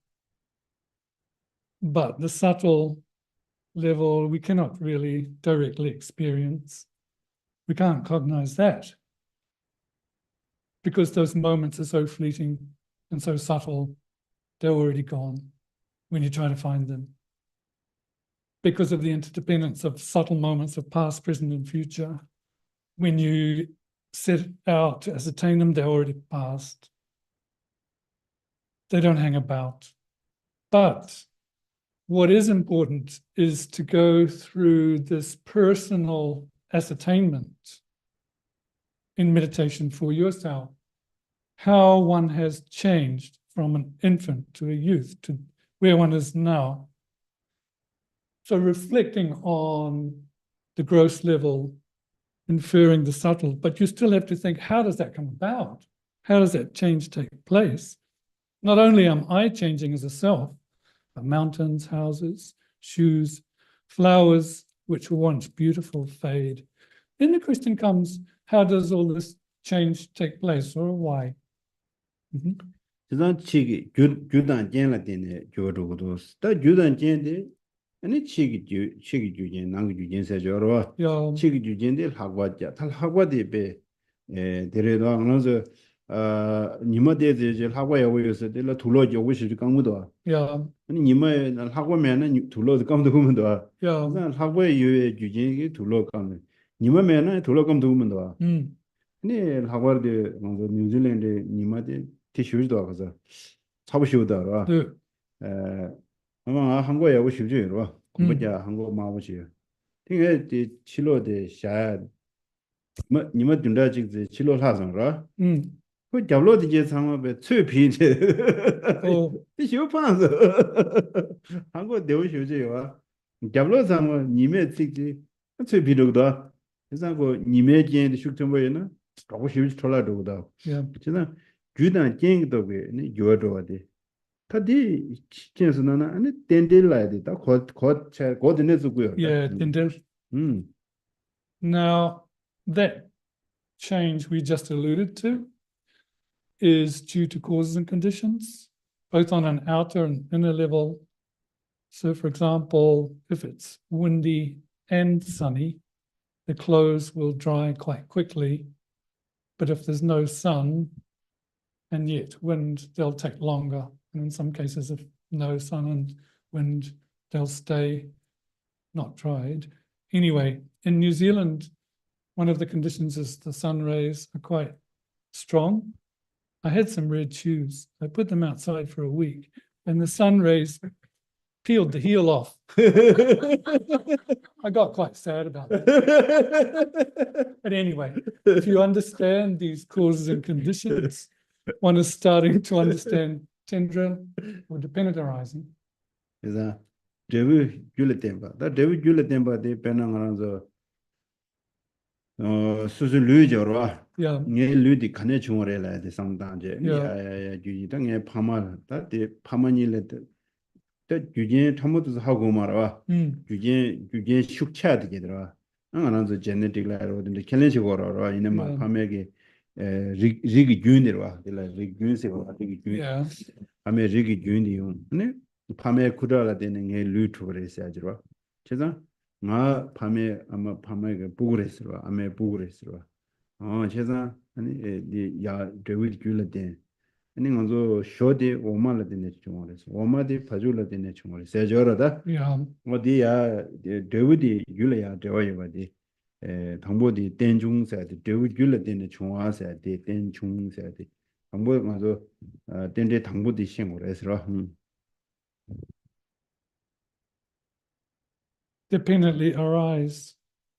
but the subtle level we cannot really directly experience. We can't cognize that because those moments are so fleeting and so subtle, they're already gone when you try to find them. Because of the interdependence of subtle moments of past, present, and future, when you set out to ascertain them, they're already past. They don't hang about. But what is important is to go through this personal ascertainment in meditation for yourself, how one has changed from an infant to a youth to where one is now. So reflecting on the gross level, inferring the subtle, but you still have to think, how does that come about? How does that change take place? Not only am I changing as a self, but mountains, houses, shoes, flowers, which were once beautiful, fade. Then the question comes, how does all this change take place, or why? 지난 치기 규단 젠라 되네 교도도 다 규단 젠데 아니 치기 주제 남기 주제세 저러 Yeah, 치기 주제인데 학과자 탈 학과대 배 데레도 안어서 니마데제 제 학과에 오여서 데라 둘러지 오고 싶지 강무도 yeah, 아니 니마에 학과면은 둘러서 감도 보면도 yeah. 그래서 학과에 유의 주제에 둘러 감네 니마면은 둘러 감도 보면도 아니 학과데 먼저 뉴질랜드 니마데 티슈도 하고서 차부시오다 알아. The, 아마 한국에 오고 싶죠, 이러. 공부자 한국 마음이지. 되게 이 치료대 샤 뭐 니마 준다 지금 치료 하잖아. 그 잡로디 제 상업에 최피제. oh, 티슈판스. 한국 대우 쇼제요. 잡로 상업 님의 찍지 최피로다. 그래서 그 님의 gen의 숙점보에는 가고 싶지 돌아도다. yeah, 진짜 규단 쟁도 그 요도데 다디 진짜는 아니 덴델라데 다 곧차 곧네 주고요. yeah. And then now that change we just alluded to is due to causes and conditions, both on an outer and inner level. So, for example, if it's windy and sunny, the clothes will dry quite quickly. But if there's no sun and yet wind, they'll take longer. And in some cases, if no sun and wind, they'll stay not dried. Anyway, in New Zealand, one of the conditions is the sun rays are quite strong. I had some red shoes. I put them outside for a week, and the sun rays peeled the heel off. I got quite sad about that. But anyway, if you understand these causes and conditions, one is starting to understand tendril or dependent arising. 그래서 데브 줄레템바. 다 데브 줄레템바데 배낭하면서 수술 류저로 Yeah, 네 류디 칸에 중얼해라 돼 상당제. Yeah. 야 주지당에 파마 다데 파마니레 때 주제 참모도 하고 말아. 주제 숙쳐야 되더라. 안아서 제네틱 라이로든지 캘렌시고로 이네 막 파메게 리기 균이라. 딜라 리기 균세고 리기 균. yeah, 파메 리기 균이요. 네? 파메 쿠다라 되는 게 류투브레스야지로. 제가 나 파메 아마 파메가 부그레스로 아메 부그레스로. 제가 아니 야 데වි드 귤레데 아니 먼저 쇼데 오마라 되네 중얼에서 오마데 파줄라 되네 중얼에 세저라다 yeah, 어디야 데위디 귤레야 데와이바디 당보디 덴중사데 데위드 귤레 되네 중화사데 덴중사데 당보 먼저 덴데 당보디 신고래서 dependently arise.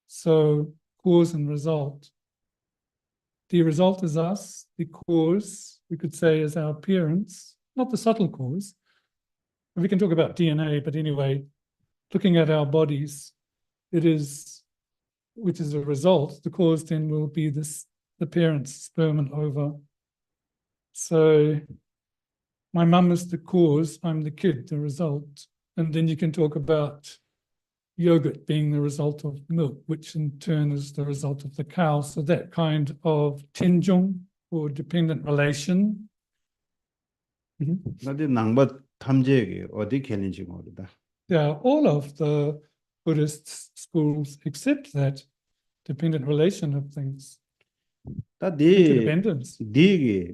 So cause and result. The result is us. The cause, we could say, is our appearance, not the subtle cause. We can talk about DNA, but anyway, looking at our bodies, it is, which is a result. The cause then will be this appearance, sperm and ova. So my mum is the cause, I'm the kid, the result. And then you can talk about yogurt being the result of milk, which in turn is the result of the cow. So that kind of tenjung or dependent relation. 나데 낭바 탐제기 어디 켈린지 모르다. Yeah, all of the Buddhist schools accept that dependent relation of things. 다디 Interdependence. 디기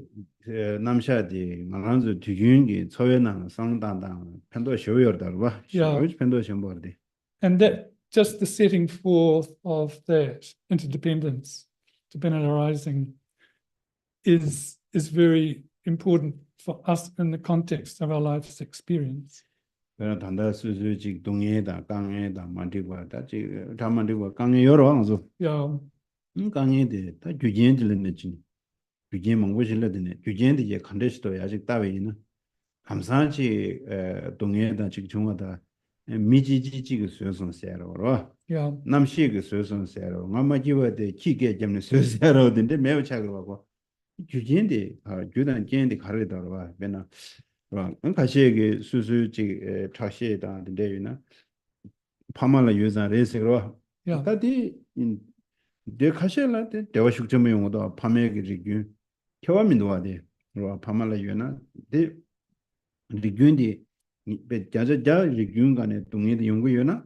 남샤디 만한주 뒤균기 초연랑 상당당 편도 쇼여다 봐. Yeah. 편도 셴버디. And that just the setting forth of that interdependence, dependent arising, is very important for us in the context of our life's experience. 그런 단다 수수직 동해다 강해다 만디고 다지 다 만디고 강해 여러 항소 Yeah, 강해데 다 규제들은 내지 규제 먹고 실려드네 규제인데 이제 컨데스도 아직 따위는 감사치 동해다 지금 중화다 미지지지가 수요선 세로로 Yeah. 남시가 수요선 세로 남마지와데 기계 점네 수요세로인데 매우 차그러고 규진데 규단 kiến 가르다로 와 맨나 가시에게 수수지 차시에다 데유나 파말라 유자 레스로 Yeah. 다디 데 가시엘라데 대화 숙점의 용어도 파메기 리규 겨와민도 와데 로 파말라 유나 데 리균디 베 자자자 리균 간에 동의의 연구요나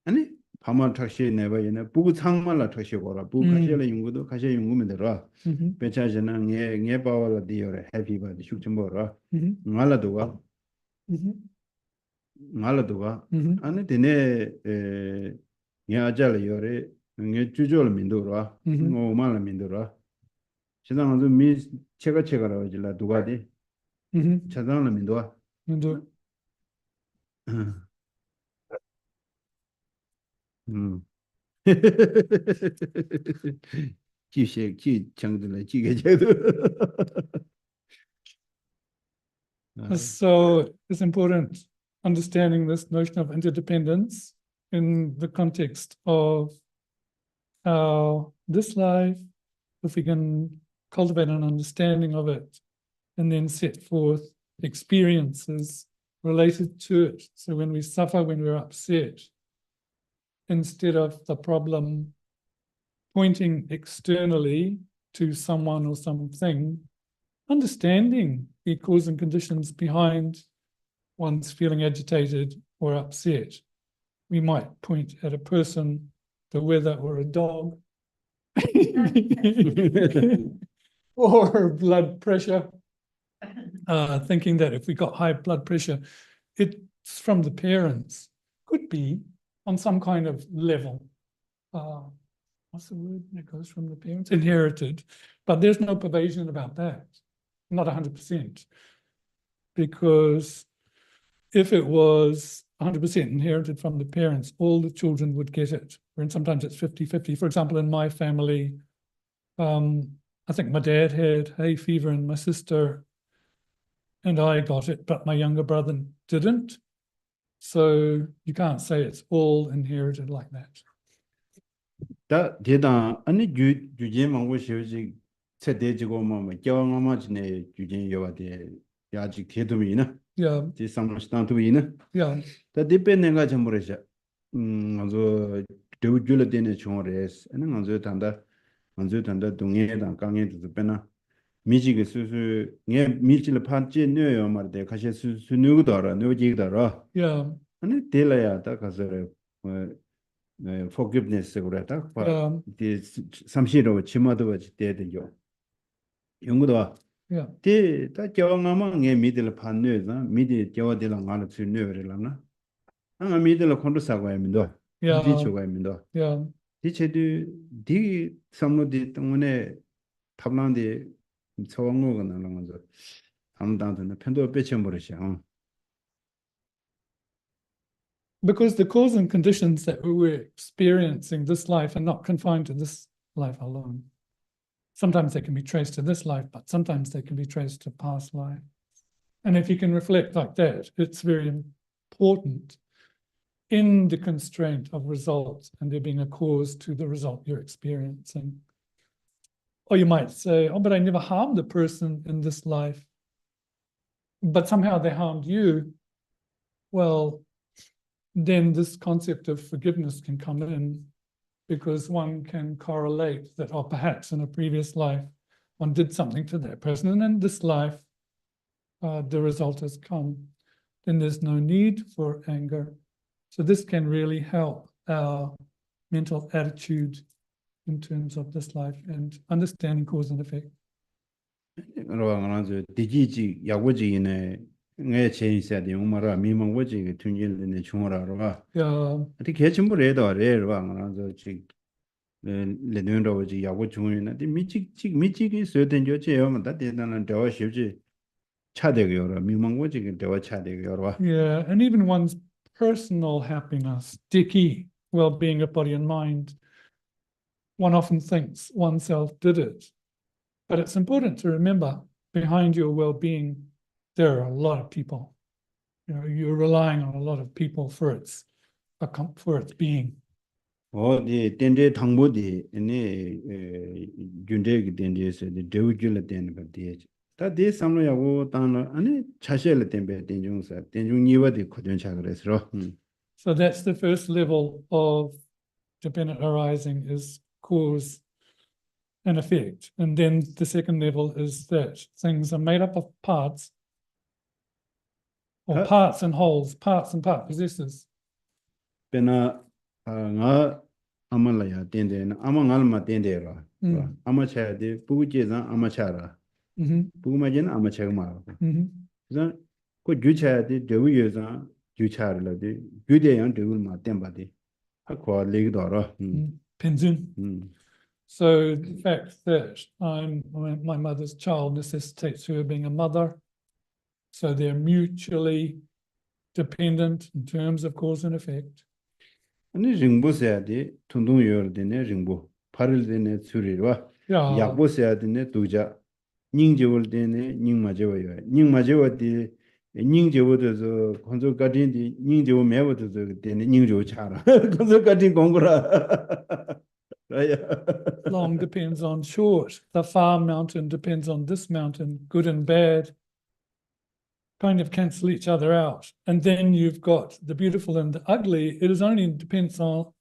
아니 파말 탁시 내봐이나 부구 창말라 탁시 거라 부 가시엘라 연구도 가시엘 연구면 들어 Mm-hmm. 배차잖아 녜 바와라 디어레 해피 바디 숙점 보라 Mm-hmm. 말라도가 Mm-hmm. 말라도가 Mm-hmm. 아니 되네 녜 아잘 요레 녜 주절 민도라 Mhm. 뭐 말라 민도라 지난번도 미 체가라고 질라 누가디 Mm-hmm. 자당라 민도와 And, 음. 记强的了，记给这个。 so it's important understanding this notion of interdependence in the context of how this life, if we can cultivate an understanding of it, and then set forth experiences related to it. So when we suffer, when we're upset, instead of the problem pointing externally to someone or something, understanding the cause and conditions behind one's feeling agitated or upset. We might point at a person, the weather, or a dog, or blood pressure, thinking that if we got high blood pressure, it's from the parents. Could be on some kind of level. What's the word that goes from the parents? Inherited. But there's no pervasion about that. Not 100%. Because if it was 100% inherited from the parents, all the children would get it. And sometimes it's 50-50. For example, in my family, I think my dad had hay fever and my sister and I got it, but my younger brother didn't. So you can't say it's all inherited like that. 다 대단 아니 주제 망고 시오지 세대지고 뭐 겨왕마마지네 주제 요와데 야지 개도미나 Yeah, 지 상무스탄도이나 yeah, 다 디펜네가 전부래자 아주 되우줄레데네 총어레스 아니 안저 단다 동해다 강에도 빼나 미지게 수수 예 밀질 판지 뇌요 말데 가시 수수 누구도 알아 누지도 알아 yeah, 아니 델라야 다 가서 forgiveness 그랬다. yeah, 이 삼시로 치마도 같이 되는요. 연구도 yeah, 다 겨왕아마 게 미들 판뇌다. 미디 겨와들랑 가는 수뇌를 아 미들 컨트사고 민도. yeah, 디치고 민도. yeah. 디체도 디 삼로디 때문에 탑란디 소왕고가 나는 거죠. 아무단도 편도 빼쳐 버리셔. Because the cause and conditions that we're experiencing this life are not confined to this life alone. Sometimes they can be traced to this life, but sometimes they can be traced to past life. And if you can reflect like that, it's very important in the constraint of results and there being a cause to the result you're experiencing. Or you might say, oh, but I never harmed a person in this life, but somehow they harmed you. Well, then this concept of forgiveness can come in because one can correlate that, or perhaps in a previous life, one did something to that person, and in this life, the result has come. Then there's no need for anger. So this can really help our mental attitude in terms of this life and understanding cause and effect. 그러나 디지지 야고지네 내 제인사데 용마라 미망고지 tunjil네 중어라로가 Yeah, 어떻게 개침부래도 레르와 그러나 지 레는로지 야고 중요나 미치기 서된 저제요 다 대단한 대화 쉽지 차대고요 미망고지 대화 차대고요 yeah, and even one's personal happiness, diki, well-being of body and mind, one often thinks oneself did it. But it's important to remember behind your well-being there are a lot of people. You know, you're relying on a lot of people for its being. 어디 덴데 당보디 아니 균데기 덴데서 데우줄라 덴 버디 다디 삼로야고 땅나 아니 차셔를 덴베 덴중사 덴중니와디 고전차 그래서 So that's the first level of dependent arising, is cause and effect. And then the second level is that things are made up of parts, or parts and wholes, parts and part possessors. 베나 nga amalaya 덴데나 아마갈마 덴데라 아마차디 부구제자 아마차라 부구마제는 아마차마 그래서 그 규차디 데우여자 규차르라디 규대양 데우마 덴바디 하고 레기도라 Penzun. So the fact that I'm my mother's child necessitates her being a mother. So they're mutually dependent in terms of cause and effect. 아니 링보세야디 퉁퉁여르데네 링보 파를데네 수리와 Yeah. 약보세야디네 두자 닝제월데네 닝마제와요 닝마제와디 닝제워도서 건조 가딘디 닝제워 매워도서 데네 닝제워 차라 건조 가딘 공고라 Long depends on short. The far mountain depends on this mountain. Good and bad kind of cancel each other out. And then you've got the beautiful and the ugly. It is only depends on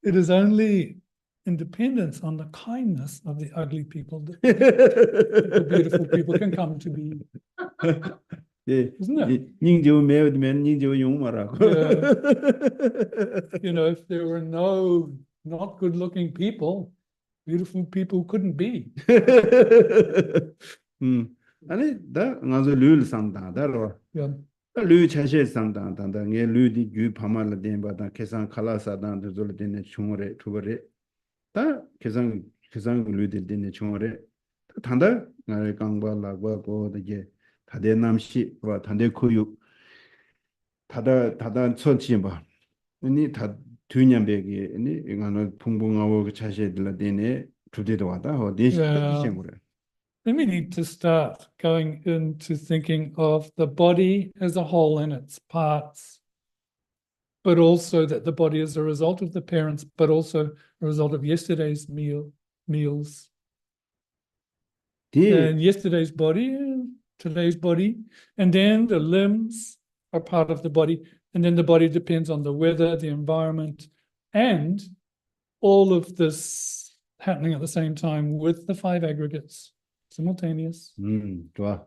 it is only in dependence on the kindness of the ugly people that the beautiful people can come to be. 예, Isn't it? 닝제워 매워드면 닝제워 용마라 You know, if there were no not good looking people, beautiful people couldn't be. 아니 다 ngazo lul samda daro Yeah. lu chache samda da nge lu di gu phamal den ba da kesan khala sa da zol den chungore thubare da kesan lu den chungore thanda ngare kangba lagba ko de 다대 남시 와 단대 코유 다다 처치 봐 아니 다 뒤년백이 아니 이거는 풍부하고 그 차시들라 되네 두대도 왔다 어디 시행을 Then we need to start going into thinking of the body as a whole and its parts, but also that the body is a result of the parents, but also a result of yesterday's meals. And yesterday's body and today's body, and then the limbs are part of the body, and then the body depends on the weather, the environment, and all of this happening at the same time with the 5 aggregates, simultaneous. 좋아.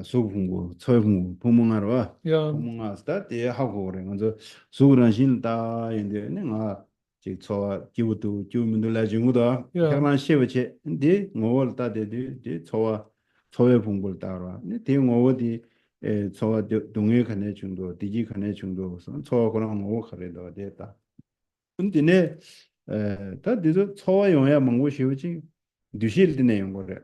수공부, 철공부, 부모하러 와. Yeah. 부모가 스타트 하고 그래. 먼저 수그런 신다 인데 내가 지 저와 기부도 주민들 나중으로 그냥 시험체 근데 뭐를 따대디 저와 소외 공부를 따라. 근데 어디 저와 동해 간의 정도, 디지 간의 정도서 저와 그런 거 가려도 됐다. 근데 네 다들 저와 영야 먹고 쉬우지. 두실 되는 거래.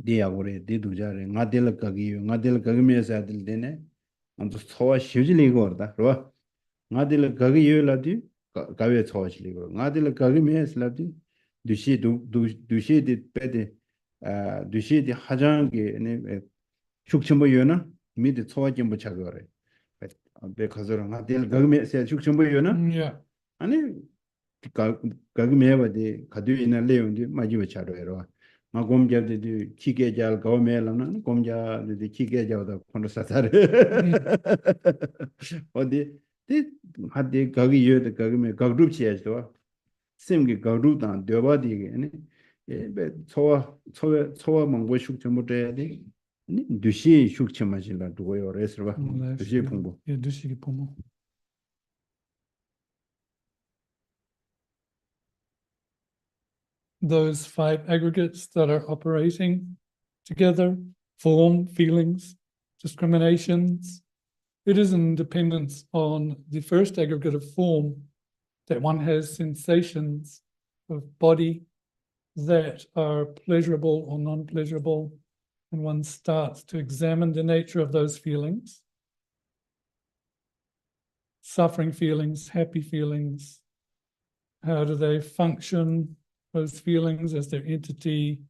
디야고래 디두자래. 나들 가기면서 아들 되네. 안도 저와 쉬우지 거다. 그러. 나들 가기 요라디 가외 저와지 거. 나들 가기면서라디 두시 빼데 두시디 하장게 네 숙청보여나 미드 초와진 뭐 차거래. 배 가서랑 나들 가기면서 숙청보여나. Yeah. 아니 가기면바디 가두이나 레온디 마지와 차로에로. 마 곰자들이 키게잘 가오메라는 곰자들이 키게자다 콘서사를 어디 하디 가기 요데 가기면 가그룹 치야죠. 셈게 가그룹단 되바디게 아니 예 초와 망고 숙청부터야디 두시 숙청마실라 두고요 레스르바 두시 풍부 예 두시기 풍부. Those 5 aggregates that are operating together, form, feelings, discriminations. It is in dependence on the first aggregate of form that one has sensations of body that are pleasurable or non-pleasurable, and one starts to examine the nature of those feelings. Suffering feelings, happy feelings, how do they function? Those feelings as their entity,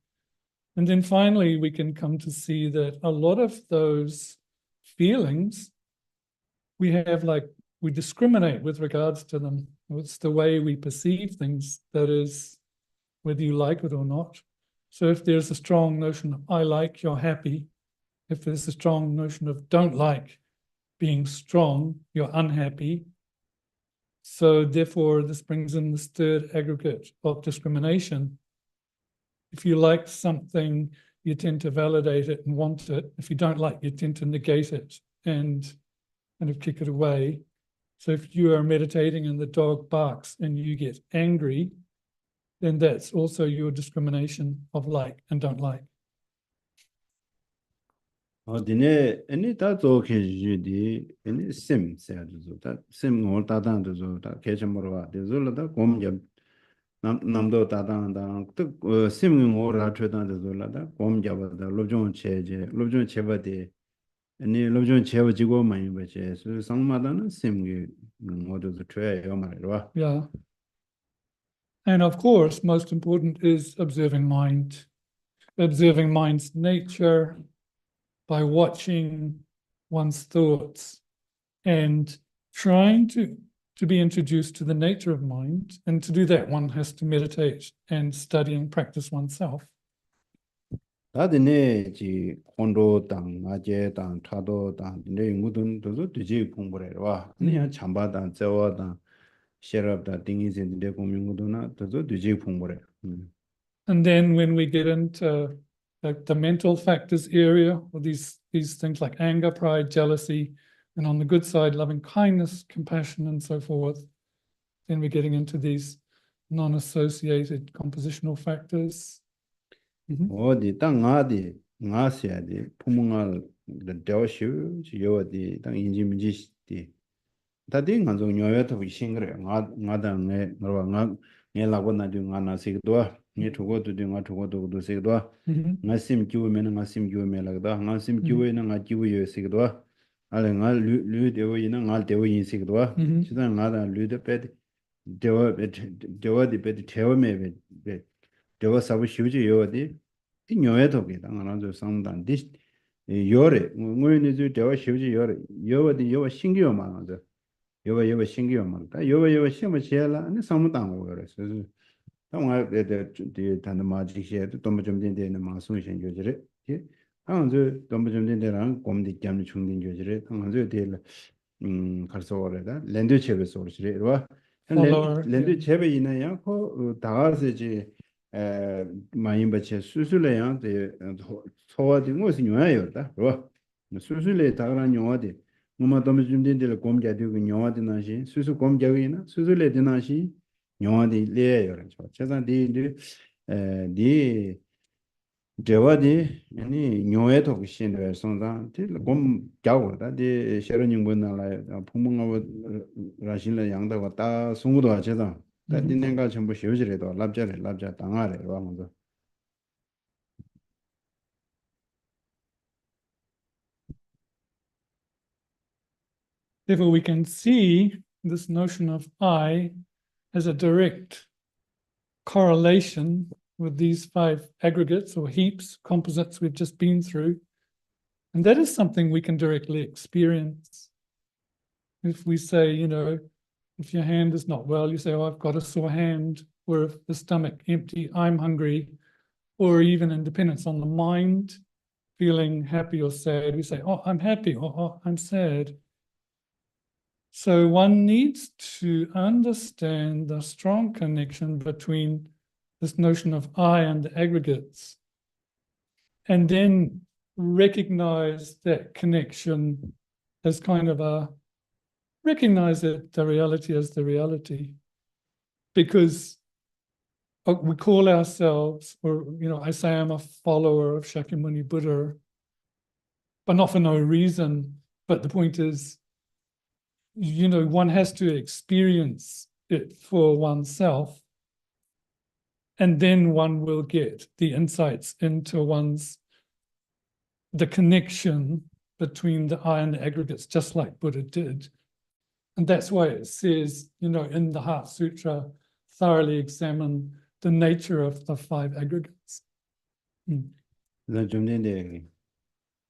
And then finally, we can come to see that a lot of those feelings, we have we discriminate with regards to them. It's the way we perceive things that is, whether you like it or not. So if there's a strong notion of I like, you're happy. If there's a strong notion of don't like being strong, you're unhappy. So therefore, this brings in this third aggregate of discrimination. If you like something, you tend to validate it and want it. If you don't like, you tend to negate it and kind of kick it away. So if you are meditating and the dog barks and you get angry, then that's also your discrimination of like and don't like. 디네 애니 다도 계주디 애니 심 세아도 심 올 다단도 다 계점으로 와 되zor다 곰점 남도 다단다 또 심 오라 트다도 zor다 곰잡다 롭종 체제 롭종 체바데 애니 롭종 체버지고 많이 버제 상마다는 심기 모두도 트여요 말이야. Yeah. And of course, most important is observing mind. Observing mind's nature by watching one's thoughts and trying to be introduced to the nature of mind. And to do that, one has to meditate and study and practice oneself. 다드네 지 콘도 당 아제 당 타도 당 네 무든 도도 뒤지 공부를 와 그냥 잠바다 저와다 셰럽다 딩이진데 공명도나 도도 뒤지 공부를 And then when we get into the mental factors area, or these things like anger, pride, jealousy, and on the good side, loving kindness, compassion, and so forth, then we're getting into these non-associated compositional factors. 어디 땅 아디 나시아디 부모가 대어슈 지요디 땅 인지민지디 다디 간조 녀여도 신그래 나다네 너가 내라고 나도 나나시도 니 두고도 딩아 두고도 도세도 나심 기우면 나심 기우면라다 나심 기우에는 나 기우여시도 알레 나 류되어이는 나 되어인시도 지다 나다 류데 베 되어디 베 되어메 베 되어 사부 쉬우지 요디 녀여도 게다 나도 상단 디 요래 뭐는 저 되어 쉬우지 요래 요디 요 신기요 많아서 요바 신기요 많다 요바 신뭐 제라 아니 상무당 오래 그래서 당화 데 단의 마지시에도 좀 된데는 마송신 교지래 예 항저 좀 된데랑 곰디 겸 중된 교지래 항저 될 가서 오래다 랜드 체베서 오르시래 와 랜드 체베 있나요 그 다가서지 많이 받쳐 수술래야 데 소화된 것이 요야였다 와 수술래 다가란 요화데 뭐마 좀 된데를 곰자되고 요화데 나시 수술 곰자기나 수술래 되나시 영화디 레요. 제단디 디 제와디 아니 녀에도 신의 선다 곰 자고다 디 셔런인 분나라 풍문하고 라신의 양다고 다 송구도 하제다 다디nen가 전부 쉬우지래도 랍자 당하래 와면서 Therefore, we can see this notion of I as a direct correlation with these 5 aggregates or heaps, composites we've just been through. And that is something we can directly experience. If we say, if your hand is not well, you say, oh, I've got a sore hand, or if the stomach empty, I'm hungry, or even in dependence on the mind, feeling happy or sad, we say, oh, I'm happy, or oh, I'm sad. So one needs to understand the strong connection between this notion of I and the aggregates, and then recognize that connection as recognize that the reality as the reality. Because we call ourselves, or, I say I'm a follower of Shakyamuni Buddha, but not for no reason. But the point is, one has to experience it for oneself, and then one will get the insights into the connection between the I and the aggregates, just like Buddha did. And that's why it says, in the Heart Sutra, thoroughly examine the nature of the 5 aggregates. 나 좀 된데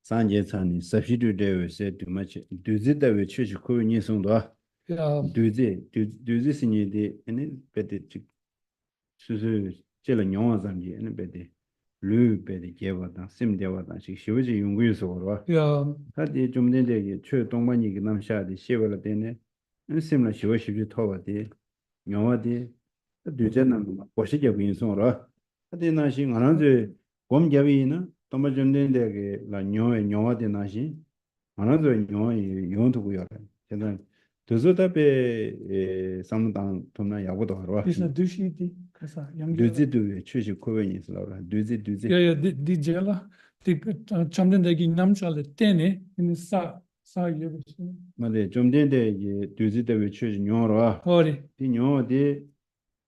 산제산이 substitute 되어 있어 too much 두지다 왜 취시 코니 송도 Yeah, 두지 신이데 아니 베데 수수 제가 영화상지 아니 베데 루 베데 개와다 심대와다 시시오지 용구에서 걸어 yeah, 하디 좀 된데 최 동반이 남샤디 시월에 되네 심라 시오시비 토바디 영화디 두제는 보시게 인송으로 하디 나시 안한테 곰잡이나 또뭐 좀 된데 라 영화디 나시 안한테 영화이 용도고요 제가 두즈답에 상당 돈나 야고도 하러 is not douchey, kasa young. 두지도 최시 코벤이 있으라고 두지 Yeah, yeah, di jela, di chamden degi namchale tene in sa yebish. 맞네 좀 된데 이제 두지도 최시 용어로 Hori, 이 용어디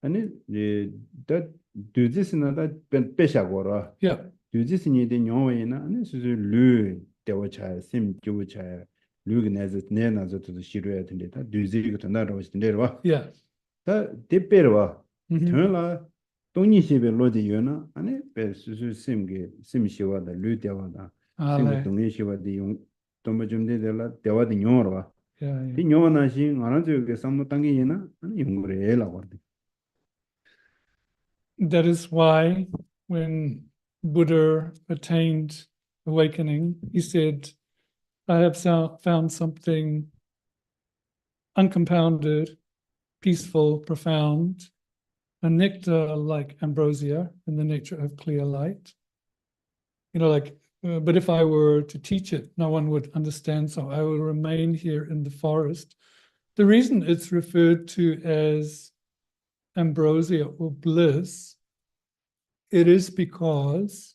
아니 이다 두지스나다 빼샤고로 yeah, 두지스니 된 용어이나 아니 수수 류 대워차 심 교차 류그네즈 내나저도 시루야 된데 다 두지가 된다고 하시는데요 yeah. 다 대빼로 Mhm. 전라 동니시베 로디요나 아니 베수수 심게 심시와다 류대와다 심게 Ale, 동니시와디 용 좀 좀데라 대와디 용어로 yeah, yeah. 이 용어나시 안한저게 삼노 당기이나 아니 용거래라고 하는데 That is why when Buddha attained awakening, he said, I have found something uncompounded, peaceful, profound, a nectar like ambrosia in the nature of clear light. You know, like, but if I were to teach it, no one would understand, so I will remain here in the forest. The reason it's referred to as ambrosia or bliss, it is because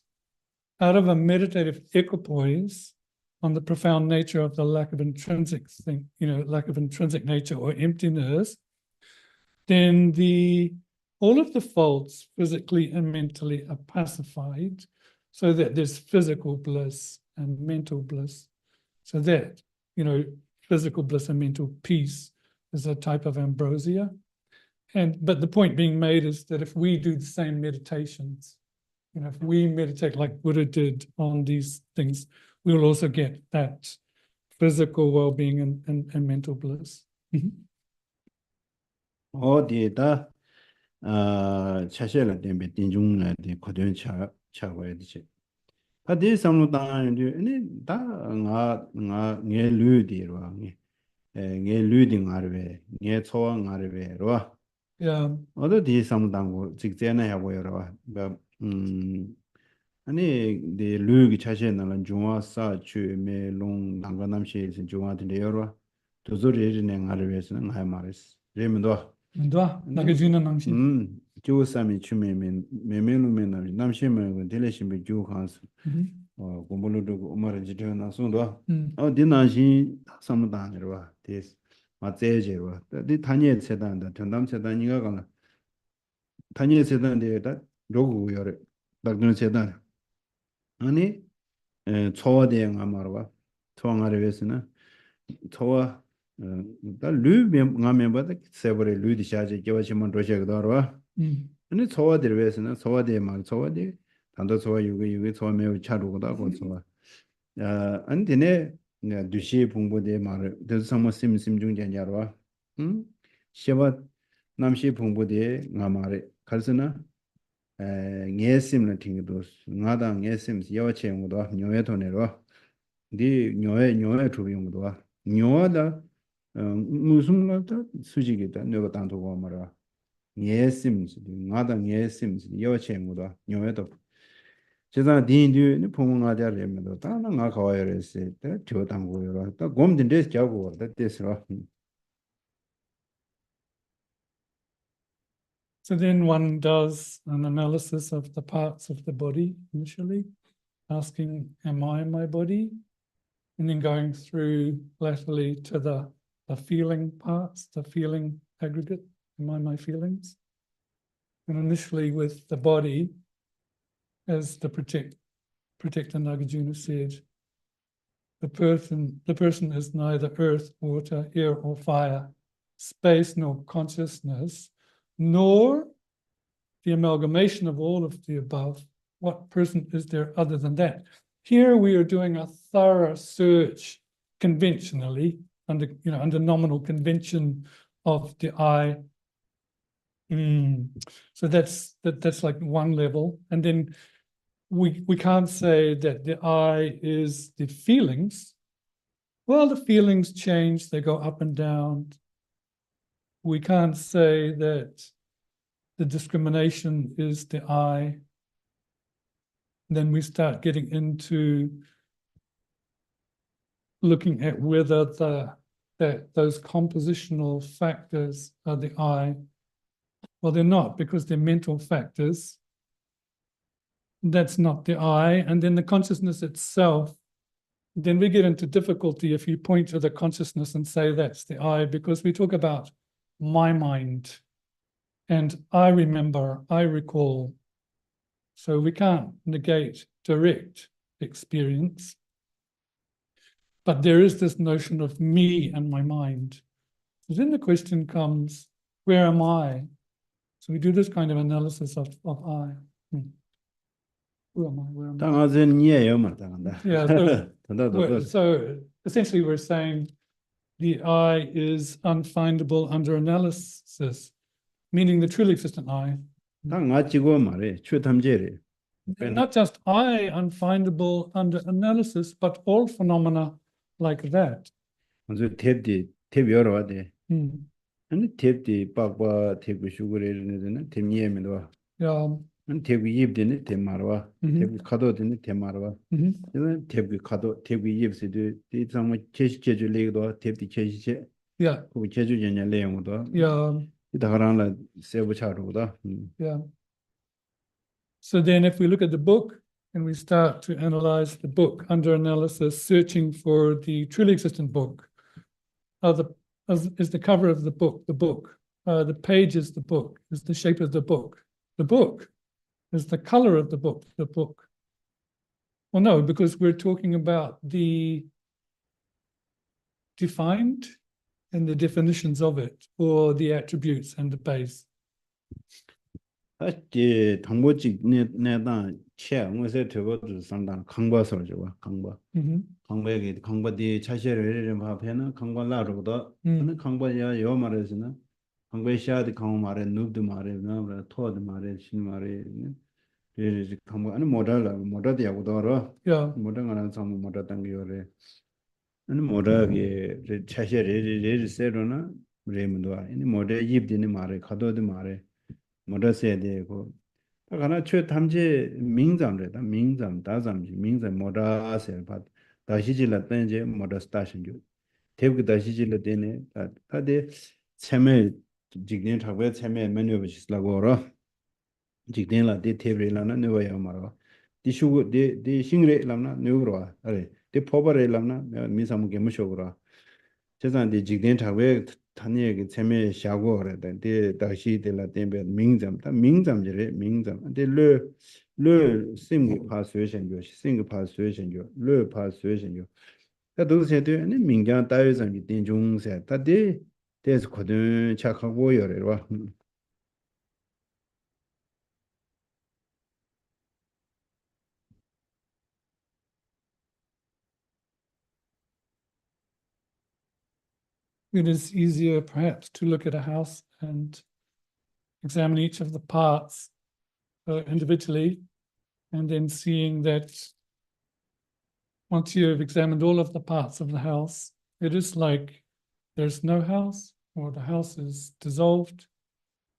out of a meditative equipoise on the profound nature of the lack of intrinsic thing, lack of intrinsic nature or emptiness, then all of the faults physically and mentally are pacified so that there's physical bliss and mental bliss. So that, physical bliss and mental peace is a type of ambrosia. But the point being made is that if we do the same meditations, if we meditate like Buddha did on these things, we will also get that physical well-being and mental bliss. 어디에다 차셔라 된 빈중에 거든 차고야 되지 다들 상로당에 아니 다nga 류디로 nge 류딩 아르베 nge 초왕 아르베로 Yeah. 어디 상당고 직전에 하고요 아니 데 류기 차셔는 중화사 주메롱 남가남시에서 중화된데요 도저리르네 아르베스는 할 말이스 레면도 Ndwa, Nagarjuna Namshin. 교사미 추메면 메멜루면 남시면 델레시메 교한스 공부로도 오마르 지도나 손도 디나시 삼다니로 데스 마제제로 디 다니엘 세단다 전담 세단이가 가나 다니엘 세단데다 로고요레 dakdun sedan 아니 초와대행 아마르와 초왕아르베스나 초와 다 류멤가멤바다 세버레 류디샤제 개와시만 로셰가다와 아니 초와데르베스나 초와데 말 초와데 단도 초와 유게 초와 매우 차루고다 고초와 안디네 두시 봉보데 말 데스사모 심중전야로와 시바 남시 봉보데 나마레 갈스나 ngesim tingdos ngada ngesim yawache ngdo nyoe tonero di nyoe chubiyongdo nyoada musumlata sujigita nego tanto gomara ngesim ngada ngesim yawache ngdo nyoe to 제가 디인디 니 포문가자 레면도 다나 nga 가와여레세 때 조당고요 다 곰딘데 자고 다 됐어 So then one does an analysis of the parts of the body initially, asking, am I my body? And then going through laterally to the feeling parts, the feeling aggregate, am I my feelings? And initially with the body, as the protector Nagarjuna said, the person is neither earth, water, air, or fire, space, nor consciousness, nor the amalgamation of all of the above, what person is there other than that? Here we are doing a thorough search conventionally under, under nominal convention of the I. So that's like one level. And then we can't say that the I is the feelings. Well, the feelings change, they go up and down. We can't say that the discrimination is the I. Then we start getting into looking at whether those compositional factors are the I. Well, they're not, because they're mental factors. That's not the I. And then the consciousness itself, then we get into difficulty if you point to the consciousness and say that's the I, because we talk about my mind and I remember, I recall. So we can't negate direct experience. But there is this notion of me and my mind. So then the question comes, where am I? So we do this kind of analysis of I. Who am I? Where am I? 당아전 이해요, 당한다. Yeah, so essentially we're saying the I is unfindable under analysis, meaning the truly existent I. 당아지고 말해, 최탐제래. Not just I unfindable under analysis, but all phenomena like that. 먼저 탭디 여러 와대. Mm. 아니 탭디 빠빠 탭이 슈그레는 탭 이해면도. Yeah. 안 탭이 입되네 탭 말와. 탭이 가도되네 탭 말와. 이건 탭이 가도 탭이 입세도 이 정말 제시제주 레고도 탭이 제시제. Yeah. 그 제주전에 내용도. Yeah. 이다가랑라 세부차로다. Yeah. So then if we look at the book and we start to analyze the book under analysis, searching for the truly existent book, is the cover of the book, the page is the book, is the shape of the book is the color of the book. Well, no, because we're talking about the defined and the definitions of it, or the attributes and the base. 이 당보직 내다 체 뭐세 되고도 상당 강바서로 좋아 강바 강바에게 강바디 차시를 이름 앞에는 강바라로도 는 강바야 요 말에서는 강바샤드 강 말에 누드 말에 나라 토드 말에 신 말에 이 강바 아니 모달이 야고도로 모달가는 상 모달 당겨래 아니 모달게 차시를 세로나 레문도 아니 모달 입디니 말에 가도드 말에 모더스에 되고 하나 최탐제 민잠래다 민잠 다잠지 민잠 모더스에 봐 다시질라 땡제 모더스타션죠 대부 다시질라 되네 다데 참에 직진 타고 참에 메뉴버시라고로 직진라 데 테브리라나 네워야 말아 디슈고 데 싱레라나 네우로아 아래 데 포버레라나 미사무게 무쇼고라 제산데 직진 타고 타니에게 참에 샤고 그래다 데 다시들라 템베 민잠지레 민잠 데 싱기 파스웨션죠 싱기 파스웨션죠 파스웨션죠 다도세데 아니 민장 다유상이 된중세 다데 데스 코든 착하고 요래와 It is easier perhaps to look at a house and examine each of the parts individually, and then seeing that once you've examined all of the parts of the house, it is like there's no house, or the house is dissolved,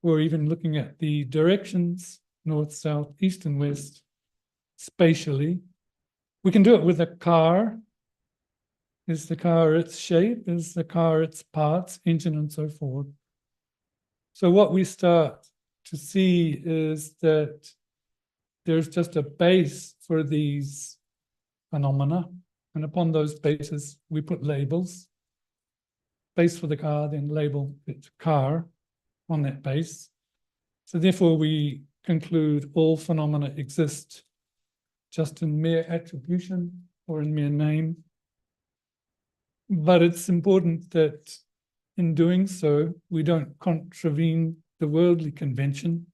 or even looking at the directions, north, south, east, and west, spatially. We can do it with a car. Is the car its shape? Is the car its parts, engine, and so forth? So what we start to see is that there's just a base for these phenomena, and upon those bases we put labels. Base for the car, then label it car on that base. So therefore we conclude all phenomena exist just in mere attribution or in mere name. But it's important that in doing so, we don't contravene the worldly convention.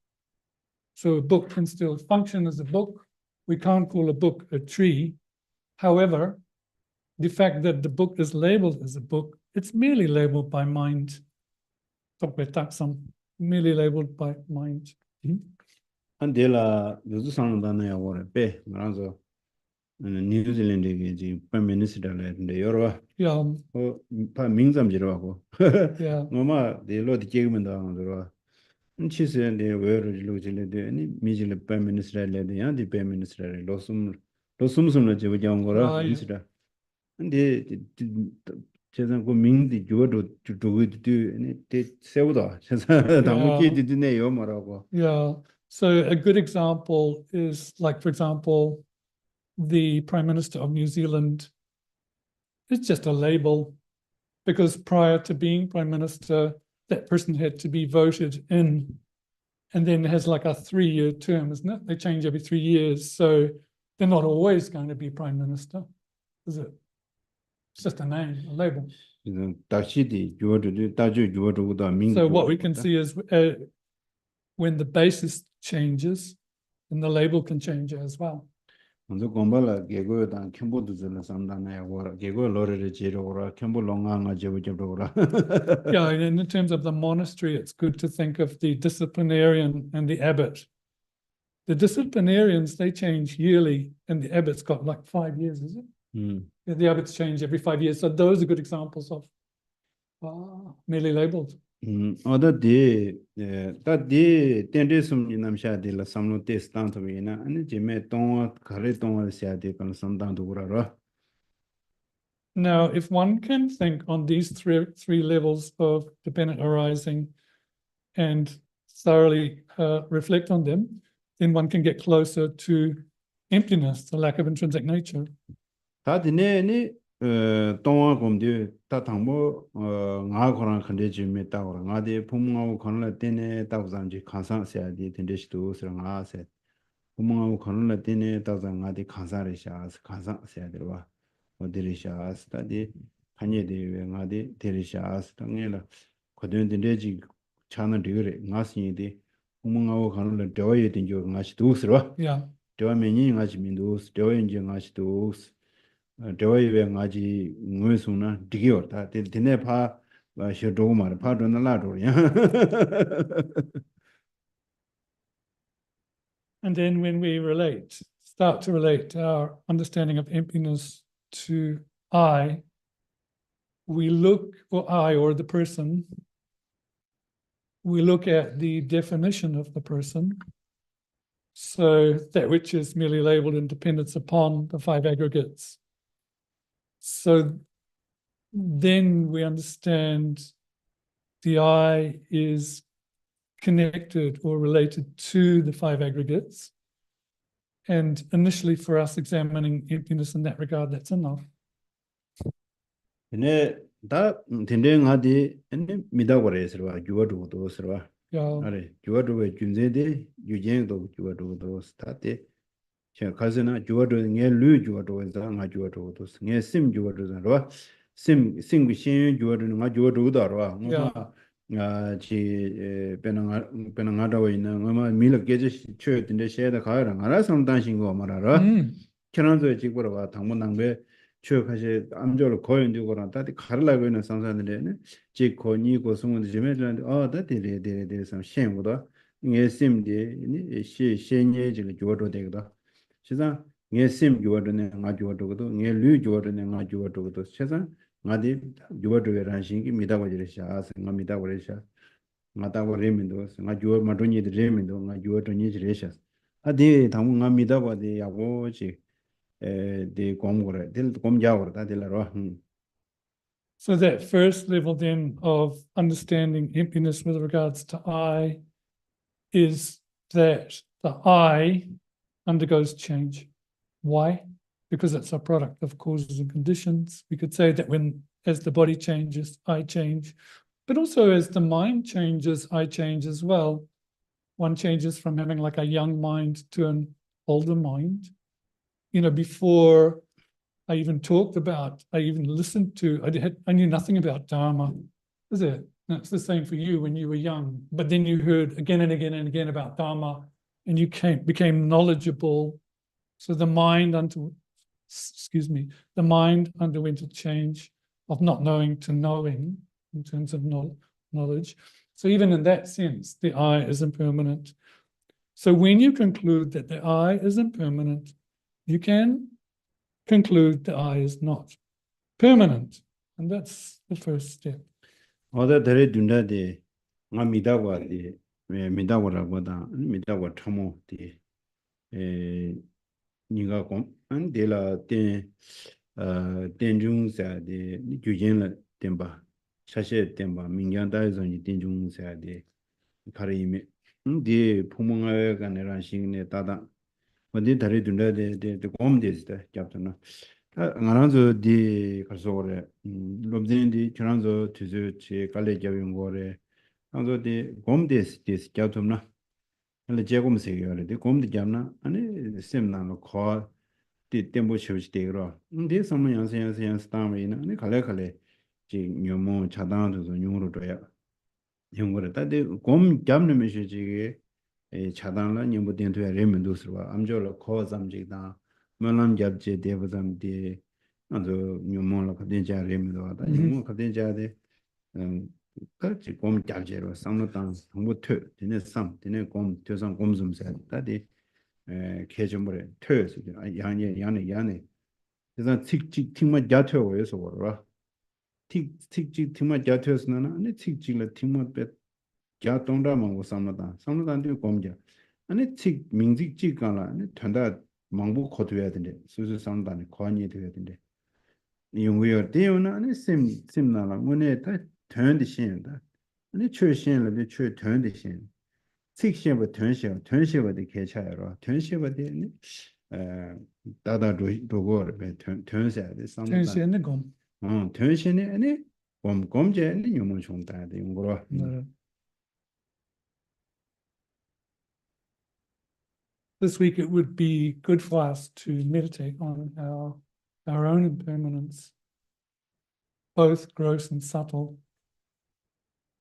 So a book can still function as a book, we can't call a book a tree. However, the fact that the book is labeled as a book, it's merely labeled by mind. Merely labeled by mind. 안데라 요즘 상담하는 거래 배 말아서 뉴질랜드에 지금 프라임 미니스터인데 여러 Yeah, 파 민감지로 하고 yeah, 뭐마 데로디 계기면도 하고 치세인데 왜를 로질레데 아니 미질 프라임 미니스터래데 야디 프라임 미니스터래 로숨숨로 지고 장 거라 미니스터 근데 제가 그 민디 조도 두고도 아니 대 세우다 제가 당국이 되네요 말하고 yeah. So a good example is like, for example, the Prime Minister of New Zealand. It's just a label because prior to being Prime Minister, that person had to be voted in and then has like a 3-year term, isn't it? They change every 3 years. So they're not always going to be Prime Minister, is it? It's just a name, a label. So what we can see is when the basis changes, then the label can change as well. 먼저 공부를 개고단 캠보드들을 상담해야 와 개고 로레를 지로라 캠보 롱강아 제부제로라 Yeah, and in terms of the monastery, it's good to think of the disciplinarian and the abbot. The disciplinarians, they change yearly, and the abbot's got like 5 years, is it? Yeah, the abbots change every 5 years. So those are good examples of merely labeled. 어디 다디 텐데숨 남샤딜라 삼로 테스탄토비나 아니 제메 동 가레 동을 시아데 건 삼단도 그러라. Now, if one can think on these three levels of dependent arising and thoroughly reflect on them, then one can get closer to emptiness, the lack of intrinsic nature. 다디네니 동화 검디 다 당보 nga koran khande ji me ta ora nga de phumnga ko la tene ta zam ji khansa sia di tende shi do sra nga se phumnga ko la tene ta zam nga de khansa re sha khansa sia de wa o de re sha sta de khanye de we nga de de sha sta nge la ko de tende ji chana de re nga sin de phumnga ko la de ye de jo nga shi do sra Yeah. de me ni nga ji min do de ye nga shi do 대화에 ngaji ngösuna digiorta dine pa shedogmar pa dona la do ya And then when we start to relate our understanding of emptiness to I, we look, or I or the person, we look at the definition of the person. So that which is merely labeled in dependence upon the 5 aggregates. So then we understand the I is connected or related to the 5 aggregates. And initially for us examining emptiness in that regard, that's enough. 네, 다 텐데 ngadi ene midagore sirwa juwadu do sirwa Yeah. are juwadu we junzede yujen do juwadu do state 제 가서나 주어도 게 류주어도 자 주어도 게 심 주어도 자로 심 싱비 신 주어도 가 주어도 다로 아지 베나가도 있는 뭐 밀을 깨지 쳐든데 셔다 가라 알아 상당신 거 말아라 천원도 직보로 와 당문당배 추억하시 암조를 고연되고라 다들 가르라고 있는 상사들에는 지 권이 고승원도 지메들한테 다들이 좀 시행보다 이게 심디 시행에 지금 주어도 되거든 세상 예심 주어도네 nga 주어도도 예류 주어도네 nga 주어도도 세상 나디 주어도라는 신기 미다고지르샤 nga 미다고르샤 나다고레민도 nga 주어 마도니드레민도 nga 주어도니지레샤 아디 당문 nga 미다고디 야고지 데 공고래 딜 공자고다 딜라로 So that first level then of understanding emptiness with regards to I is that the I undergoes change. Why? Because it's a product of causes and conditions. We could say that as the body changes, I change, but also as the mind changes, I change as well. One changes from having like a young mind to an older mind. You know, before I even listened to, I knew nothing about Dharma, is it? No, it's the same for you when you were young, but then you heard again and again and again about Dharma, and you became knowledgeable So the mind the mind underwent a change of not knowing to knowing in terms of knowledge. So even in that sense, the I is impermanent. So when you conclude that the I is impermanent, you can conclude the I is not permanent. And that's the first step. 어디 들에 둔다데 나 미다와데 미다와라고다 미다와 참모데 에 니가 곰 안데라 된 된중사데 규진을 된바 사실 된바 민간다에서니 된중사데 가리미 디 부모가 내란 신네 다다 어디 다리 둔다데 데 곰데스다 잡잖아 나랑저 디 가서 그래 롭진디 저랑저 뒤저 제 갈래 잡은 거래 나도 디 곰데스 디스 잡잖아 근데 제금 세요래 디 곰데 잡나 아니 셈나노 디 템보 쉬우지 되로 근데 섬은 양세 스타미나 아니 갈래 지 녀모 차단도 용으로 줘야 용으로 다데 곰 잡는 메시지게 에 차단라 녀모 된도야 레멘도스와 암조로 코 잠지다 melam jabje devadam de ando nyumon la kadenja remdo da nyumon kadenja de ka chi gom jabje ro samnotan thongbo thö dine sam dine gom tösan gom zum sa da de kejomore thö so yane 그래서 틱틱 틱만 자퇴고 해서 그러라 틱틱 틱만 자퇴스나 아니 틱틱라 틱만 배 자동다만 고 삼나다 곰자 아니 틱 민직직가라 아니 된다 망부 코드해야 된대 수수 상단에 관이 되어야 된대 용어요 대요나 아니 심나라 뭐네 다 되는데 신다 아니 최신을 최 되는데 신 틱신부 전시부터 개차여로 전시부터 다다 도고 전시에 상단 전시는 곰. 전시네 아니 곰제는 용어 총다데 용어로 This week, it would be good for us to meditate on our own impermanence, both gross and subtle,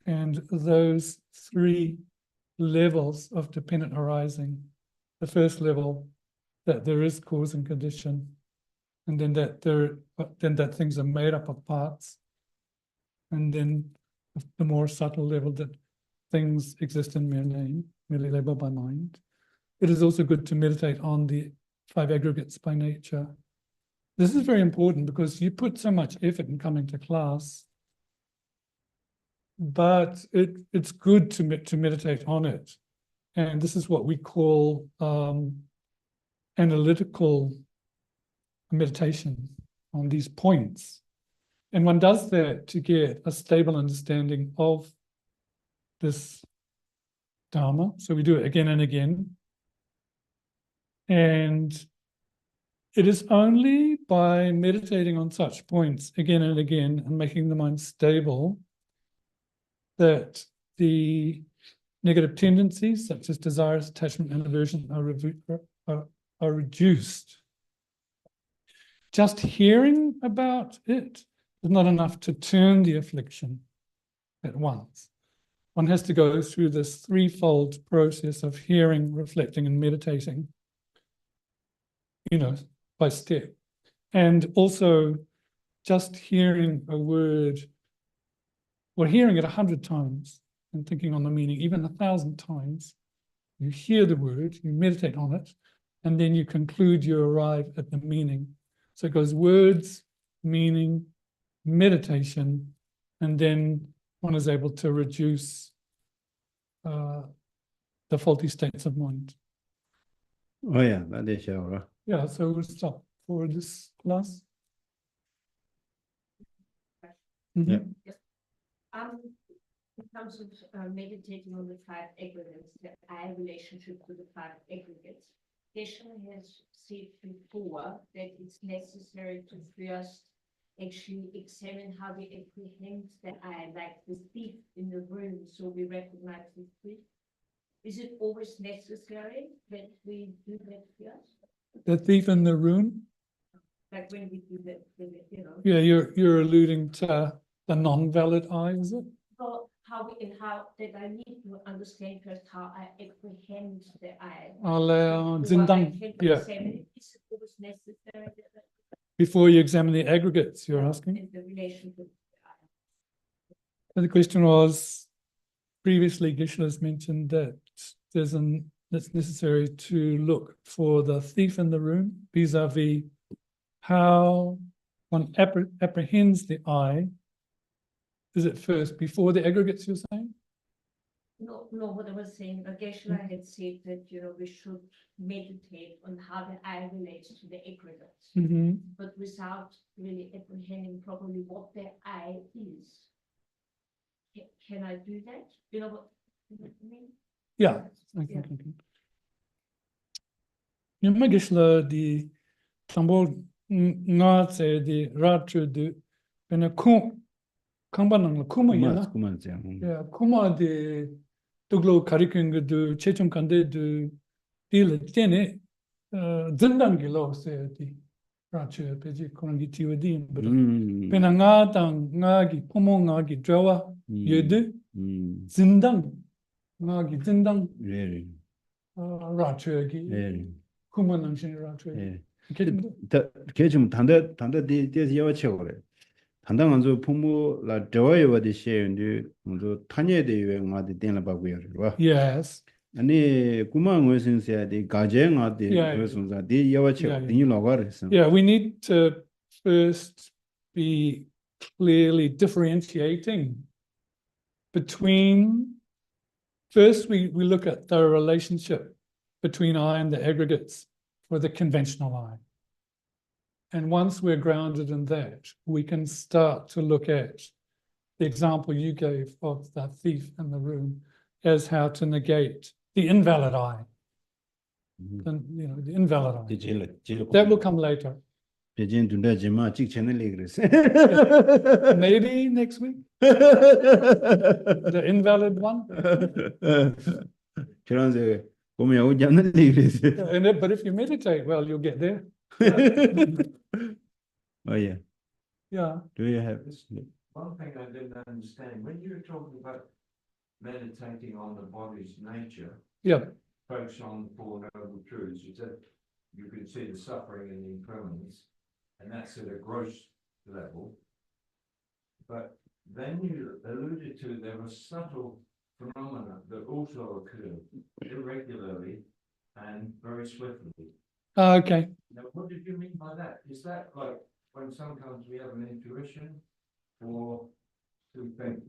and those three levels of dependent arising. The first level, that there is cause and condition, and then that things are made up of parts, and then the more subtle level that things exist in merely labeled by mind. It is also good to meditate on the five aggregates by nature. This is very important because you put so much effort in coming to class, but it's good to meditate on it. And this is what we call analytical meditation on these points. And one does that to get a stable understanding of this Dharma. So we do it again and again. And it is only by meditating on such points again and again and making the mind stable that the negative tendencies such as desires, attachment, and aversion are reduced. Just hearing about it is not enough to turn the affliction at once. One has to go through this threefold process of hearing, reflecting, and meditating, by step. And also just hearing a word, or hearing it 100 times and thinking on the meaning, even 1,000 times, you hear the word, you meditate on it, and then you conclude, you arrive at the meaning. So it goes words, meaning, meditation, and then one is able to reduce the faulty states of mind. Oh yeah, that is sure. Yeah, so we'll stop for this class. Yeah. In terms of meditating on the five aggregates, the I relationship to the five aggregates, Geshe has said before that it's necessary to first actually examine how we apprehend the I, like the thief in the room, so we recognize the thief. Is it always necessary that we do that first? The thief in the room? Like when we do that, Yeah, you're alluding to the non-valid I, is it? Well, that I need to understand first how I apprehend the I. I'll before I Zindang, can yeah. examine it. Is it always necessary that Before you examine the aggregates, you're asking? in the relation to the I? And the question was, previously Geshe-la's mentioned that it's necessary to look for the thief in the room vis-a-vis how one apprehends the I. Is it first before the aggregates, you're saying? No, what I was saying, Geshe-la had said that, we should meditate on how the I relates to the aggregates, but without really apprehending properly what the I is. Can I do that? You know what I mean? Yeah. Yeah. Nyama Geshe-la di tambo nga tse di ratu du pena kamba nangla kuma yana. Yeah, kuma di tuglo karikunga du chechum kande du dila tene zindangi lo se di ratu peji kurangi tiwa di pena nga tang nga gi kumo nga gi drawa yedu zindang nga gi zindang ratu gi kuma nangshin ratu. 개좀 단다 대대서 여쭤 그래. 단당 먼저 부모라 저와요 어디 시에인데 먼저 타녀에 대해 마디 된라 바고요. Yes. 아니 구망 원선세야 돼 가정아데 그래서 대 여와쳐 니 로가르스. Yeah, we need to first be clearly differentiating between, first we look at the relationship between I and the aggregates for the conventional I. And once we're grounded in that, we can start to look at the example you gave of the thief in the room as how to negate the invalid I. The invalid I. That will come later. Maybe next week. The invalid one. But if you meditate well, you'll get there. Oh yeah. Yeah. Do you have One thing I didn't understand, when you were talking about meditating on the body's nature, Yeah. focus on the Four Noble Truths, you said you could see the suffering and the impermanence, and that's at a gross level. But then you alluded to there were subtle phenomena that also occur irregularly and very swiftly. Okay. Now, what did you mean by that? Is that like when sometimes we have an intuition or to think,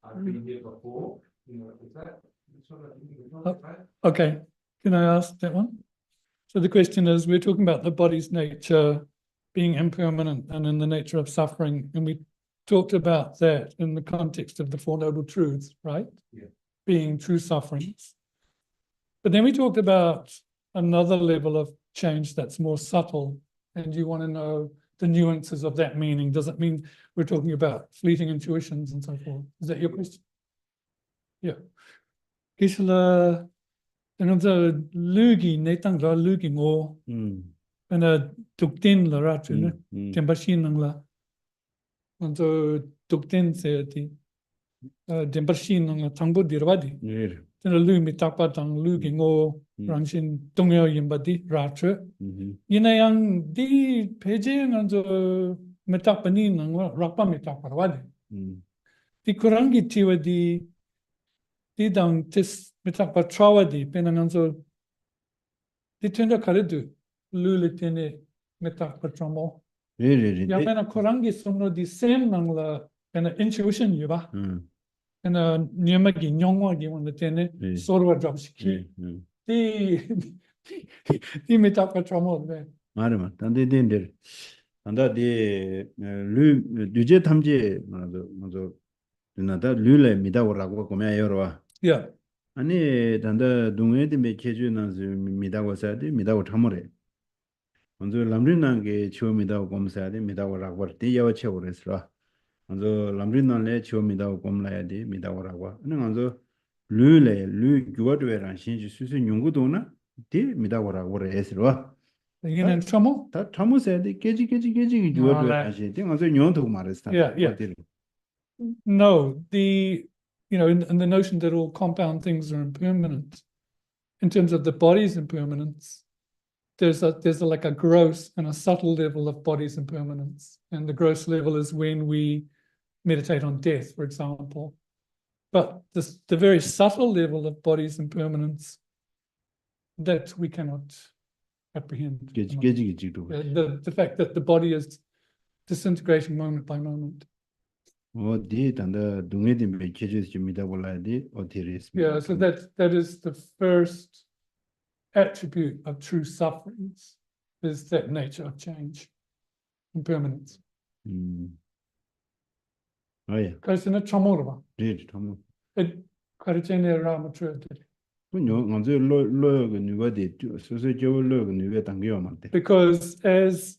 I've been here before, is that the sort of thing you're talking about? Okay. Can I ask that one? So the question is, we're talking about the body's nature being impermanent and in the nature of suffering. And we talked about that in the context of the Four Noble Truths, right? Yeah. Being true sufferings. But then we talked about another level of change that's more subtle. And you want to know the nuances of that meaning. Does it mean we're talking about fleeting intuitions and so forth? Is that your question? Yeah. Geshe-la, and the lugi, netang la lugi ngo, and a tuktin la ratu, tempashin nang la. And so tuktin se ti, tempashin nang la tangbo dirwadi. Then a lu mi takpa tang lugi ngo, rangshin tongyo yimbadi ratu. Yinayang di pejing and so metapani nang la rakpa metakpa wadi. Di kurangi tiwa di dang tis metakpa trawadi penangan so di tenda karidu luli tene metakpa tramo. Ya pena kurangi somno di sem nang la pena intuition yuba. Pena nyamagi nyongwa gi wana tene sorwa dropshiki. Di metakpa tramo de. 말이야. 단데 된데. 단다디 류제 탐지 먼저 누나다 류레 미다고라고 고면 여러와. Yeah. 아니 단다 동에데 메케주나즈 미다고사데 미다고 참으래. 먼저 람린나게 치오미다고 검사야데 미다고라고 되야와 쳐오래스라. 먼저 람린나레 치오미다고 검라야데 미다고라고. 아니 먼저 류레 류 교도에란 신지 수수 연구도나 데 미다고라고 그래스라. Again in trouble? 다 참으세요데 깨지 교도에 하시. 땡아서 연도 말했다. Yeah. No, you know, in the notion that all compound things are impermanent, in terms of the body's impermanence, there's like a gross and a subtle level of body's impermanence. And the gross level is when we meditate on death, for example. But the very subtle level of body's impermanence, that we cannot apprehend. The fact that the body is disintegrating moment by moment. Yeah, so that is the first attribute of true sufferings, is that nature of change, impermanence. Oh yeah. Because in a chamorba, It Karitene Ramatrud. Because as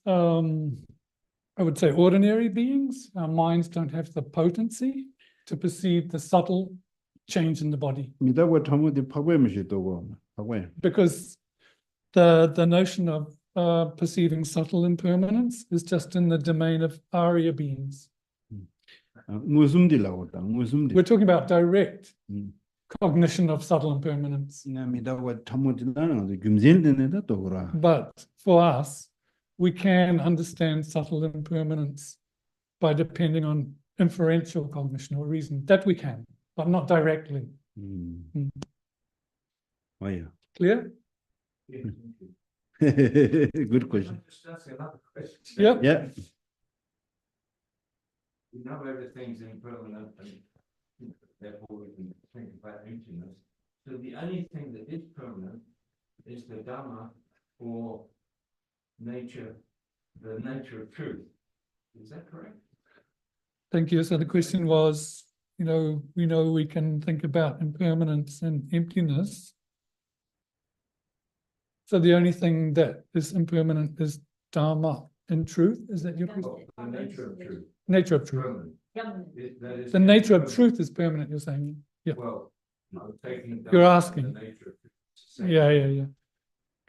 I would say ordinary beings, our minds don't have the potency to perceive the subtle change in the body. Because the notion of perceiving subtle impermanence is just in the domain of Arya beings. We're talking about direct cognition of subtle impermanence. But for us, we can understand subtle impermanence by depending on inferential cognition or reason. That we can, but not directly. Oh yeah. Clear? Good question. That's another question. Yep. Yeah. We know everything's impermanent and therefore we can think about emptiness. So the only thing that is permanent is the Dhamma, or nature, the nature of truth. Is that correct? Thank you. So the question was, you know we can think about impermanence and emptiness. So the only thing that is impermanent is Dharma and truth. Is that your question? The nature of truth. Nature of truth. Permanent. That is The nature of truth is permanent, you're saying? Yeah. Well, I'm taking. You're Dhamma asking. from the nature of truth. Yeah.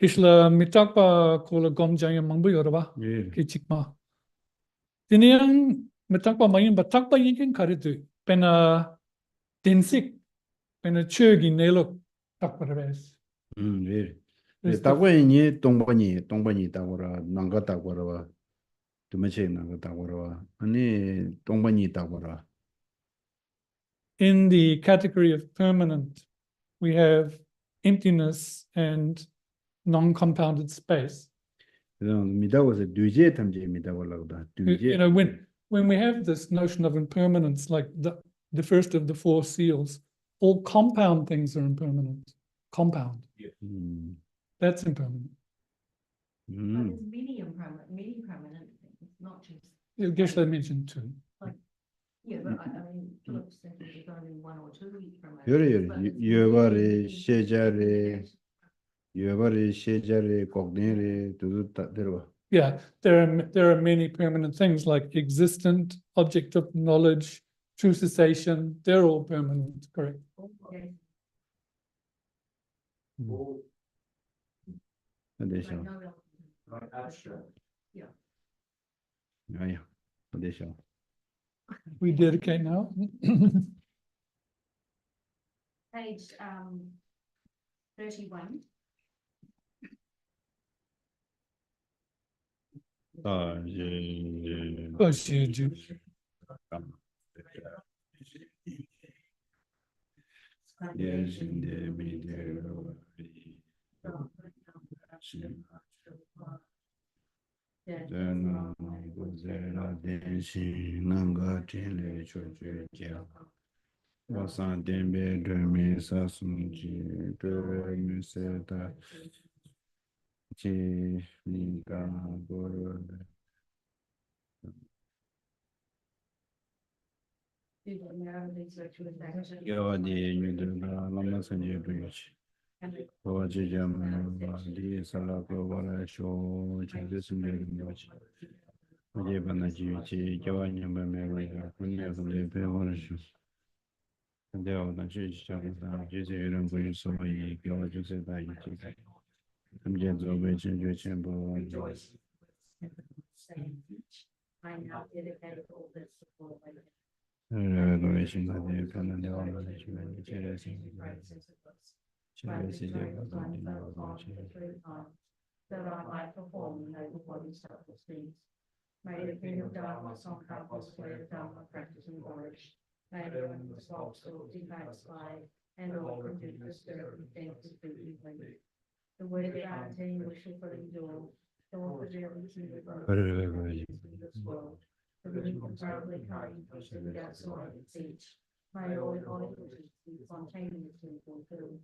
Kishla mitakpa kola gomjaya mangbu yoraba. Yeah. Kichikma. Tiniang mitakpa mayin batakpa yikin karitu. Pena dinsik. Pena chugi nelok takparabes. Very. There's the- 동반이 따고라 난가 따고라 두메체 난가 따고라 아니 동반이 따고라. In the category of permanent, we have emptiness and non-compounded space. 그다음 미다고서 뒤제 탐제 미다고라고다. You know, when we have this notion of impermanence, like the first of the four seals, all compound things are impermanent. Compound. That's impermanent. But there's many permanent things, not just. Geshe mentioned two. Yeah, but I mean, Philip's thinking there's only one or two permanent. 요래 but there's 여바리 many 셰자리 things. 여바리 셰자리 꼭네리 두두 다 들어봐. Yeah, there are many permanent things like existent, object of knowledge, true cessation. They're all permanent, correct? Okay, Or 어디서? like no real- like abstract. 아야. 어디서? We dedicate now. Page 31. 예. Bashiju. 예신데 미데로. 저는 고제라 대신 난가 텔레 조조자. 와산 덴베 드미 사순지 드미세다. 지 니가 보러 Do the narrative sexual action. 여와디 유들가 람마선제 부여치 And 도와주자면 리 살라고 원하쇼 제대스면 거지 어제 반나지 교환님을 군내선제 배워르쇼 근데 어떤 시작부터 이제 이런 거에 소위 교화주세다 이제 금전도 외진주 전부 I now dedicate all this support. 노래 신가들이 편한 대화 나누시면 제를 생기는 제를 시제가 되는 것이 that I might perform the noble body's selfless deeds. May the king of darkness on countless way of Dharma practice and knowledge. May the women of soul be satisfied, and all conducive to spirit and things to be complete. The word of guarantee wishful for endure, the one for the this world. The living comparably kind, and that's all it teach. May all the wishes be spontaneously fulfilled.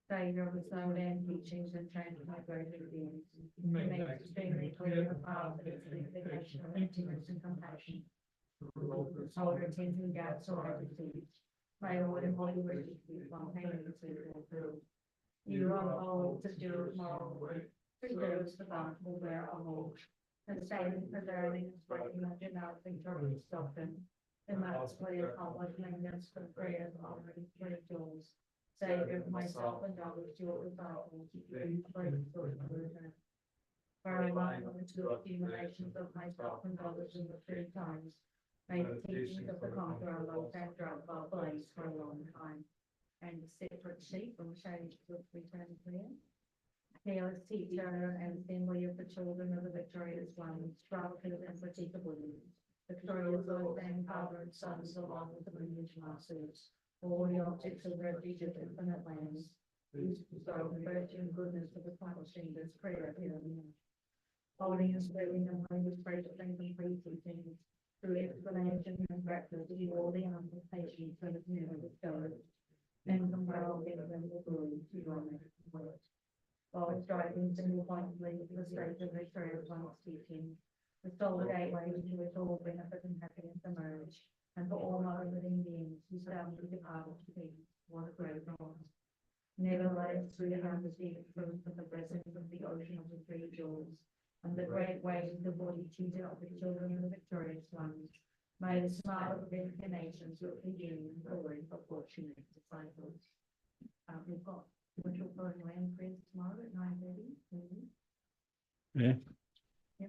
Savior of the soul and teachings and training my greater beings. Make extremely clear the path of its vindication of emptiness and compassion. Hold her attention gaps or I defeat. May all the holy wishes be spontaneously fulfilled. You are all to do moral work, preserves the bountiful where of all. And saving, preserving, and spreading of your mouth victorious doctrine. The most clear accomplishments for prayers already three doors. Savior of myself and others, your disciples, you praise for the where I lie on the two accumulations of myself and others in the three times. May the teachings of the conqueror low and drug our blaze for a long time. And the separate sheep from shades which we turn clear. Fearless teacher and assembly of the children of the victorious one, structured and fatigably. Victorious Lord and Father and Sons along with the lineage masters. All the objects of refuge of infinite lands, whose bestow the virtue and goodness of accomplishing this prayer here and now. Holding and spreading and holding with great things and pre-teaching, through explanation and breakfast, you all the anticipations that have never bestowed, and compile in them the glory to your next word. While striving single pointedly for the state of victorious one's teaching, the sole gateway into which all benefit and happiness emerge. And for all other living beings who soundly departed to peace, what a great wrong. Never let us through the receive fruit of the blessings of the ocean of the three jewels, and the great waves of the body cheated of the children of the victorious ones. May the smile of the incarnations look begin and glory for fortunate disciples. We've got Winter Flowing Land Friends tomorrow at 9:30. 네. Yeah.